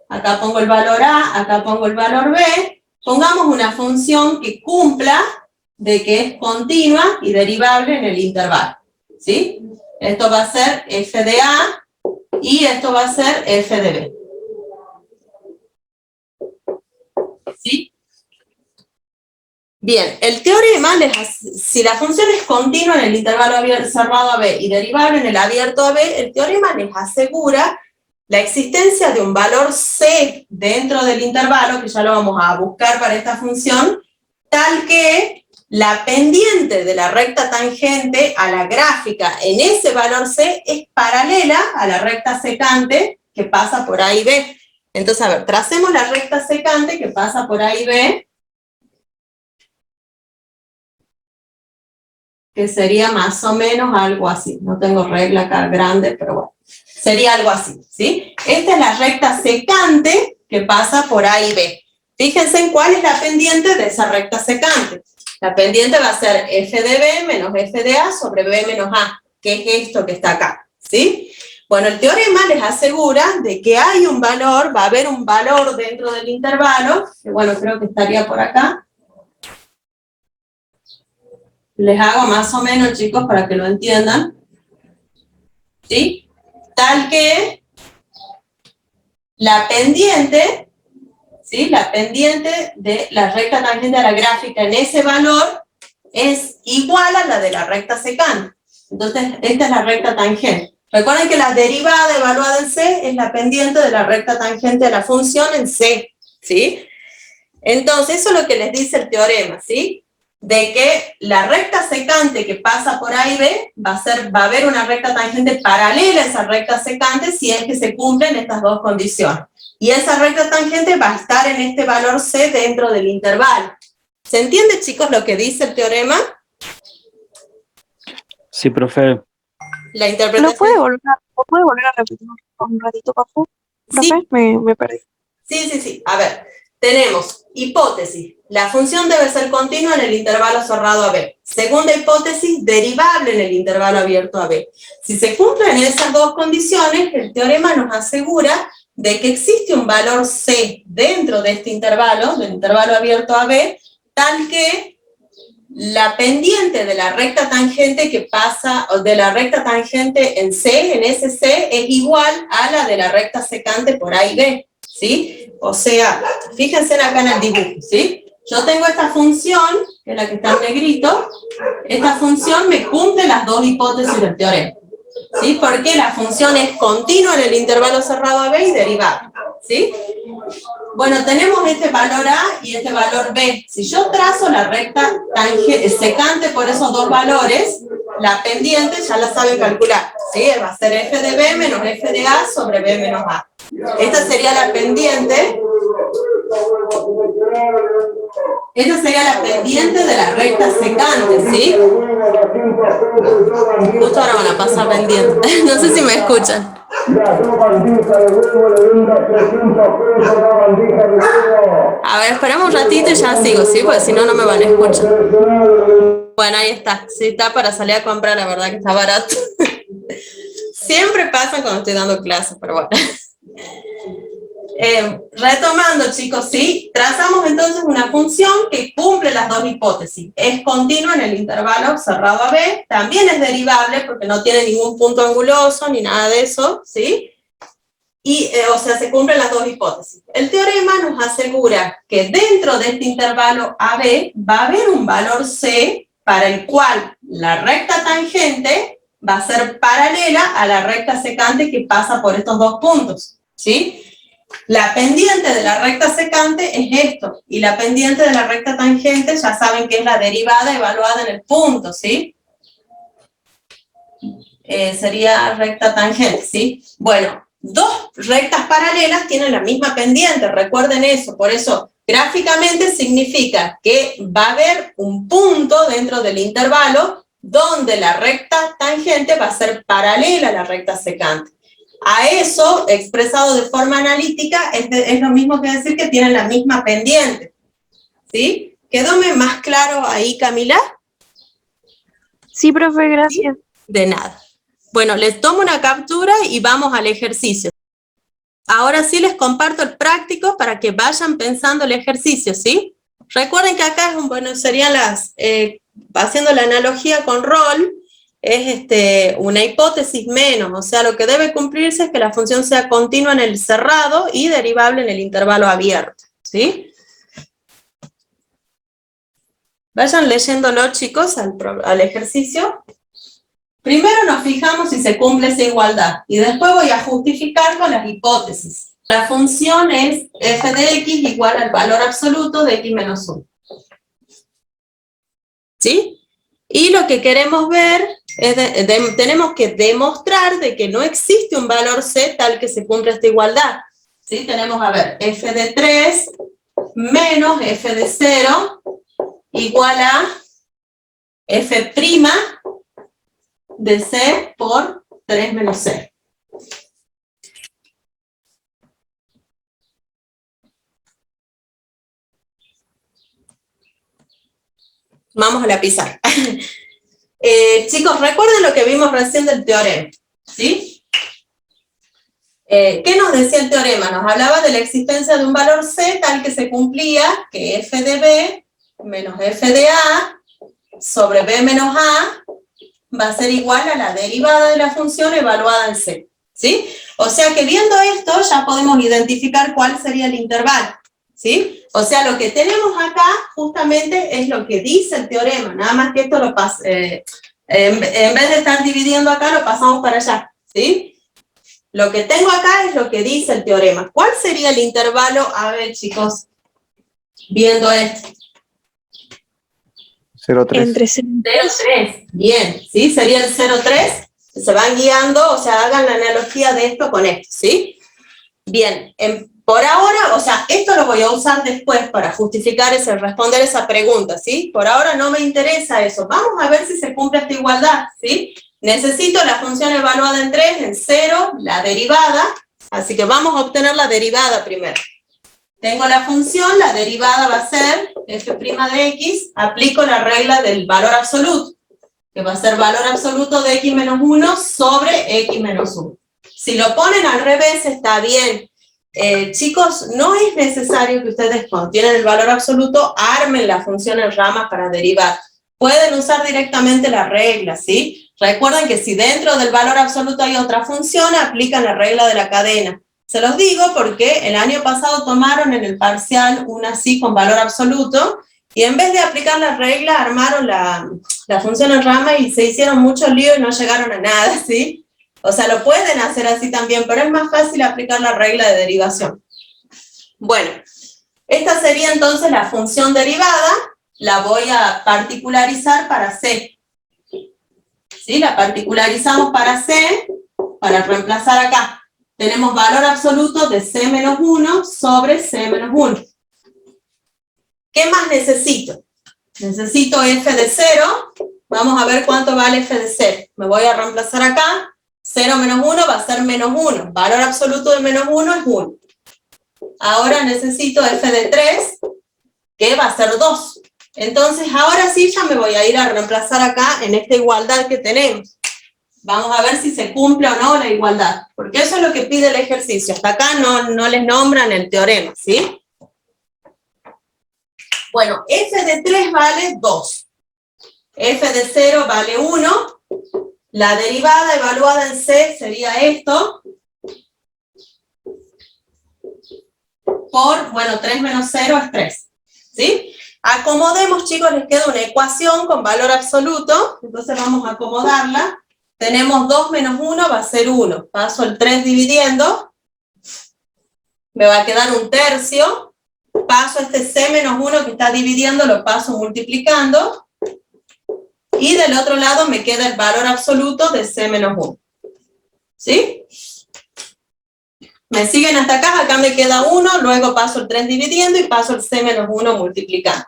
Acá pongo el valor A, acá pongo el valor B. Pongamos una función que cumpla de que es continua y derivable en el intervalo, ¿sí? Esto va a ser f de A y esto va a ser f de B. ¿Sí? Bien, el teorema, si la función es continua en el intervalo cerrado AB y derivable en el abierto AB, el teorema les asegura la existencia de un valor c dentro del intervalo, que ya lo vamos a buscar para esta función, tal que la pendiente de la recta tangente a la gráfica en ese valor c es paralela a la recta secante que pasa por A y B. Entonces, a ver, tracemos la recta secante que pasa por A y B, que sería más o menos algo así. No tengo regla acá grande, pero bueno. Sería algo así, ¿sí? Esta es la recta secante que pasa por A y B. Fíjense en cuál es la pendiente de esa recta secante. La pendiente va a ser f de b menos f de a sobre b menos a, que es esto que está acá, ¿sí? Bueno, el teorema les asegura de que hay un valor, va a haber un valor dentro del intervalo, que bueno, creo que estaría por acá. Les hago más o menos, chicos, para que lo entiendan, ¿sí? Tal que la pendiente, ¿sí? La pendiente de la recta tangente a la gráfica en ese valor es igual a la de la recta secante. Entonces, esta es la recta tangente. Recuerden que la derivada evaluada en C es la pendiente de la recta tangente de la función en C, ¿sí? Entonces, eso es lo que les dice el teorema, ¿sí? De que la recta secante que pasa por A y B va a haber una recta tangente paralela a esa recta secante si es que se cumplen estas dos condiciones. Y esa recta tangente va a estar en este valor C dentro del intervalo. ¿Se entiende, chicos, lo que dice el teorema? Sí, profe. La interpretación. ¿Lo puede volver a repetir un ratito, Papu? Sí. Profe, me perdí. Sí. A ver, tenemos hipótesis. La función debe ser continua en el intervalo cerrado AB. Segunda hipótesis, derivable en el intervalo abierto AB. Si se cumplen esas dos condiciones, el teorema nos asegura de que existe un valor C dentro de este intervalo, del intervalo abierto AB, tal que la pendiente de la recta tangente que pasa, o de la recta tangente en C, en ese C, es igual a la de la recta secante por A y B, ¿sí? O sea, fíjense acá en el dibujo, ¿sí? Yo tengo esta función, que es la que está en negrito, esta función me cumple las dos hipótesis del teorema, ¿sí? Porque la función es continua en el intervalo cerrado AB y derivable, ¿sí? Bueno, tenemos este valor A y este valor B. Si yo trazo la recta secante por esos dos valores, la pendiente ya la saben calcular, ¿sí? Va a ser f de B menos f de A sobre B menos A. Esta sería la pendiente. Esta sería la pendiente de la recta secante, ¿sí? Justo ahora van a pasar pendiente. No sé si me escuchan. A ver, esperamos un ratito y ya sigo, ¿sí? Porque si no, no me van a escuchar. Bueno, ahí está. Sí, está para salir a comprar, la verdad que está barato. Siempre pasa cuando estoy dando clases, pero bueno. Retomando, chicos, ¿sí? Trazamos entonces una función que cumple las dos hipótesis. Es continua en el intervalo cerrado a B, también es derivable porque no tiene ningún punto anguloso ni nada de eso, ¿sí? Y, o sea, se cumplen las dos hipótesis. El teorema nos asegura que dentro de este intervalo AB va a haber un valor C para el cual la recta tangente va a ser paralela a la recta secante que pasa por estos dos puntos, ¿sí? La pendiente de la recta secante es esto, y la pendiente de la recta tangente ya saben que es la derivada evaluada en el punto, ¿sí? Sería recta tangente, ¿sí? Bueno, dos rectas paralelas tienen la misma pendiente, recuerden eso, por eso gráficamente significa que va a haber un punto dentro del intervalo donde la recta tangente va a ser paralela a la recta secante. A eso, expresado de forma analítica, es lo mismo que decir que tienen la misma pendiente, ¿sí? ¿Quedóme más claro ahí, Camila? Sí, profe, gracias. De nada. Bueno, les tomo una captura y vamos al ejercicio. Ahora sí les comparto el práctico para que vayan pensando el ejercicio, ¿sí? Recuerden que acá serían las, haciendo la analogía con rol, es una hipótesis menos, o sea, lo que debe cumplirse es que la función sea continua en el cerrado y derivable en el intervalo abierto, ¿sí? Vayan leyéndolo, chicos, al ejercicio. Primero nos fijamos si se cumple esa igualdad, y después voy a justificar con las hipótesis. La función es f de x igual al valor absoluto de x menos 1. ¿Sí? Y lo que queremos ver es tenemos que demostrar de que no existe un valor C tal que se cumpla esta igualdad. ¿Sí? Tenemos, a ver, f de 3 menos f de 0 igual a f' de C por 3 menos C. Vamos a la pizarra. Chicos, recuerden lo que vimos recién del teorema, ¿sí? ¿Qué nos decía el teorema? Nos hablaba de la existencia de un valor C tal que se cumplía que f de B menos f de A sobre B menos A va a ser igual a la derivada de la función evaluada en C, ¿sí? O sea que viendo esto ya podemos identificar cuál sería el intervalo, ¿sí? O sea, lo que tenemos acá justamente es lo que dice el teorema, nada más que esto lo en vez de estar dividiendo acá, lo pasamos para allá, ¿sí? Lo que tengo acá es lo que dice el teorema. ¿Cuál sería el intervalo? A ver, chicos, viendo esto. 0,3. Entre 0,3, bien, ¿sí? Sería el 0,3, se van guiando, o sea, hagan la analogía de esto con esto, ¿sí? Bien, por ahora, o sea, esto lo voy a usar después para justificar responder esa pregunta, ¿sí? Por ahora no me interesa eso. Vamos a ver si se cumple esta igualdad, ¿sí? Necesito la función evaluada en 3, en 0, la derivada, así que vamos a obtener la derivada primero. Tengo la función, la derivada va a ser f' de x, aplico la regla del valor absoluto, que va a ser valor absoluto de x menos 1 sobre x menos 1. Si lo ponen al revés está bien. Chicos, no es necesario que ustedes cuando tienen el valor absoluto armen la función en ramas para derivar. Pueden usar directamente la regla, ¿sí? Recuerden que si dentro del valor absoluto hay otra función, aplican la regla de la cadena. Se los digo porque el año pasado tomaron en el parcial una así con valor absoluto y en vez de aplicar la regla armaron la función en rama y se hicieron mucho lío y no llegaron a nada, ¿sí? O sea, lo pueden hacer así también, pero es más fácil aplicar la regla de derivación. Bueno, esta sería entonces la función derivada, la voy a particularizar para C. ¿Sí? La particularizamos para C, para reemplazar acá. Tenemos valor absoluto de C menos 1 sobre C menos 1. ¿Qué más necesito? Necesito f de 0. Vamos a ver cuánto vale f de 0. Me voy a reemplazar acá. 0 menos 1 va a ser menos 1. Valor absoluto de menos 1 es 1. Ahora necesito f de 3, que va a ser 2. Entonces, ahora sí ya me voy a ir a reemplazar acá en esta igualdad que tenemos. Vamos a ver si se cumple o no la igualdad, porque eso es lo que pide el ejercicio. Hasta acá no les nombran el teorema, ¿sí? Bueno, f de 3 vale 2. F de 0 vale 1. La derivada evaluada en C sería esto. Por, bueno, 3 menos 0 es 3. ¿Sí? Acomodemos, chicos, les queda una ecuación con valor absoluto. Entonces vamos a acomodarla. Tenemos 2 menos 1 va a ser 1. Paso el 3 dividiendo. Me va a quedar un tercio. Paso este C menos 1 que está dividiendo, lo paso multiplicando. Y del otro lado me queda el valor absoluto de C menos 1. ¿Sí? ¿Me siguen hasta acá? Acá me queda 1, luego paso el 3 dividiendo y paso el C menos 1 multiplicando.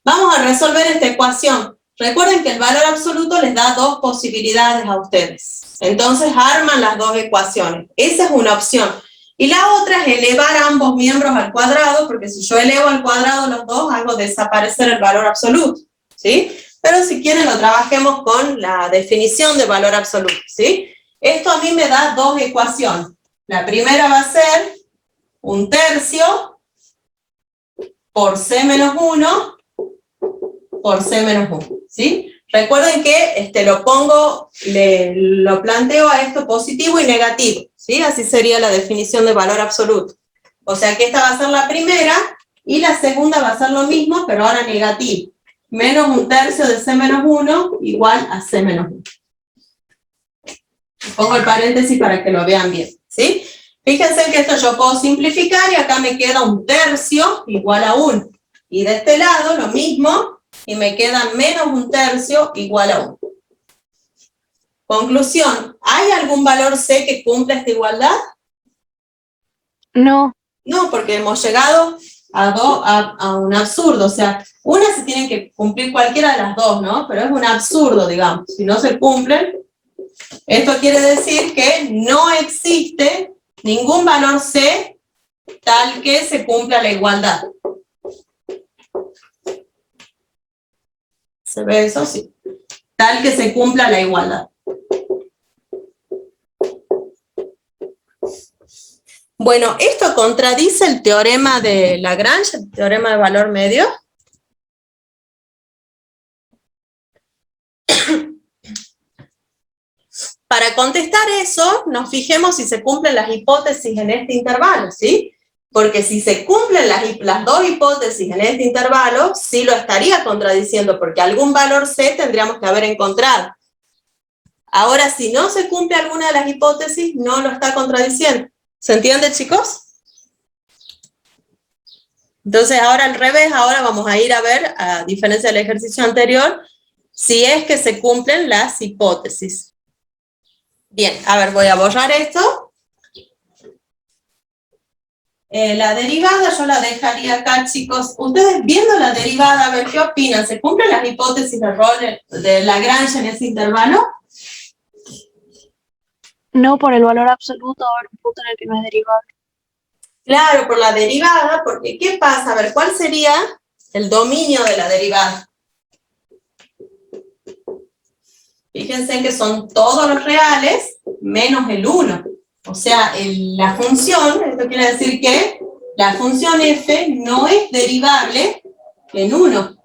Vamos a resolver esta ecuación. Recuerden que el valor absoluto les da dos posibilidades a ustedes. Entonces arman las dos ecuaciones. Esa es una opción. Y la otra es elevar ambos miembros al cuadrado, porque si yo elevo al cuadrado los dos, hago desaparecer el valor absoluto. ¿Sí? Pero si quieren lo trabajemos con la definición de valor absoluto. ¿Sí? Esto a mí me da dos ecuaciones. La primera va a ser un tercio por C menos 1 por C menos 1, ¿sí? Recuerden que lo planteo a esto positivo y negativo, ¿sí? Así sería la definición de valor absoluto. O sea que esta va a ser la primera y la segunda va a ser lo mismo, pero ahora negativo. Menos un tercio de C menos 1 igual a C menos 1. Pongo el paréntesis para que lo vean bien, ¿sí? Fíjense que esto yo puedo simplificar y acá me queda un tercio igual a 1. Y de este lado lo mismo, y me queda menos un tercio igual a 1. Conclusión, ¿hay algún valor C que cumpla esta igualdad? No. No, porque hemos llegado a un absurdo. O sea, una se tiene que cumplir cualquiera de las dos, ¿no? Pero es un absurdo, digamos. Si no se cumplen, esto quiere decir que no existe ningún valor C tal que se cumpla la igualdad. ¿Se ve eso? Sí. Tal que se cumpla la igualdad. Bueno, ¿esto contradice el teorema de Lagrange, el teorema de valor medio? Para contestar eso, nos fijemos si se cumplen las hipótesis en este intervalo, ¿sí? Porque si se cumplen las dos hipótesis en este intervalo, sí lo estaría contradiciendo, porque algún valor C tendríamos que haber encontrado. Ahora, si no se cumple alguna de las hipótesis, no lo está contradiciendo. ¿Se entiende, chicos? Entonces, ahora al revés, ahora vamos a ir a ver, a diferencia del ejercicio anterior, si es que se cumplen las hipótesis. Bien, a ver, voy a borrar esto. La derivada yo la dejaría acá, chicos. Ustedes viendo la derivada, a ver qué opinan. ¿Se cumplen las hipótesis de Rolle, de Lagrange en ese intervalo? No, por el valor absoluto, va a haber un punto en el que no es derivable. Claro, por la derivada, porque ¿qué pasa? A ver, ¿cuál sería el dominio de la derivada? Fíjense que son todos los reales menos el 1. O sea, la función, esto quiere decir que la función f no es derivable en 1.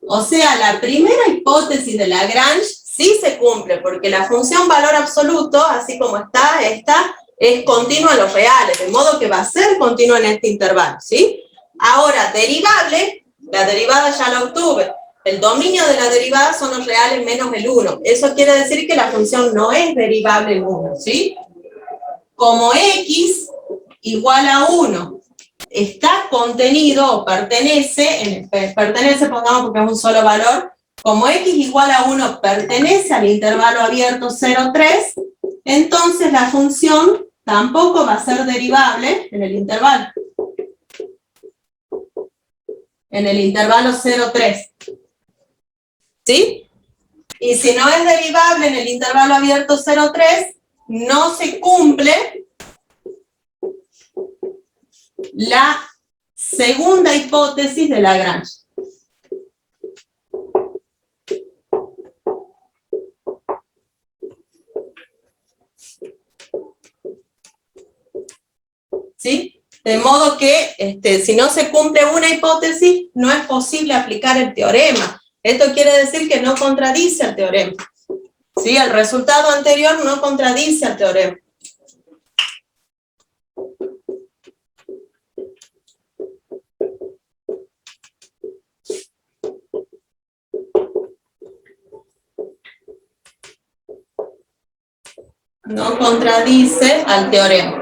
O sea, la primera hipótesis de Lagrange sí se cumple, porque la función valor absoluto, así como está, esta es continua en los reales, de modo que va a ser continua en este intervalo, ¿sí? Ahora, derivable, la derivada ya la obtuve. El dominio de la derivada son los reales menos el 1. Eso quiere decir que la función no es derivable en 1, ¿sí? Como x igual a 1 está contenido o pertenece, pongamos porque es un solo valor, como x igual a 1 pertenece al intervalo abierto 0,3, entonces la función tampoco va a ser derivable en el intervalo. En el intervalo 0,3. ¿Sí? Y si no es derivable en el intervalo abierto 0,3, no se cumple la segunda hipótesis de Lagrange. ¿Sí? De modo que si no se cumple una hipótesis, no es posible aplicar el teorema. Esto quiere decir que no contradice al teorema. ¿Sí? El resultado anterior no contradice al teorema. No contradice al teorema.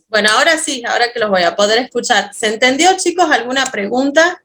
Bueno, ahora sí, ahora que los voy a poder escuchar. ¿Se entendió, chicos? ¿Alguna pregunta?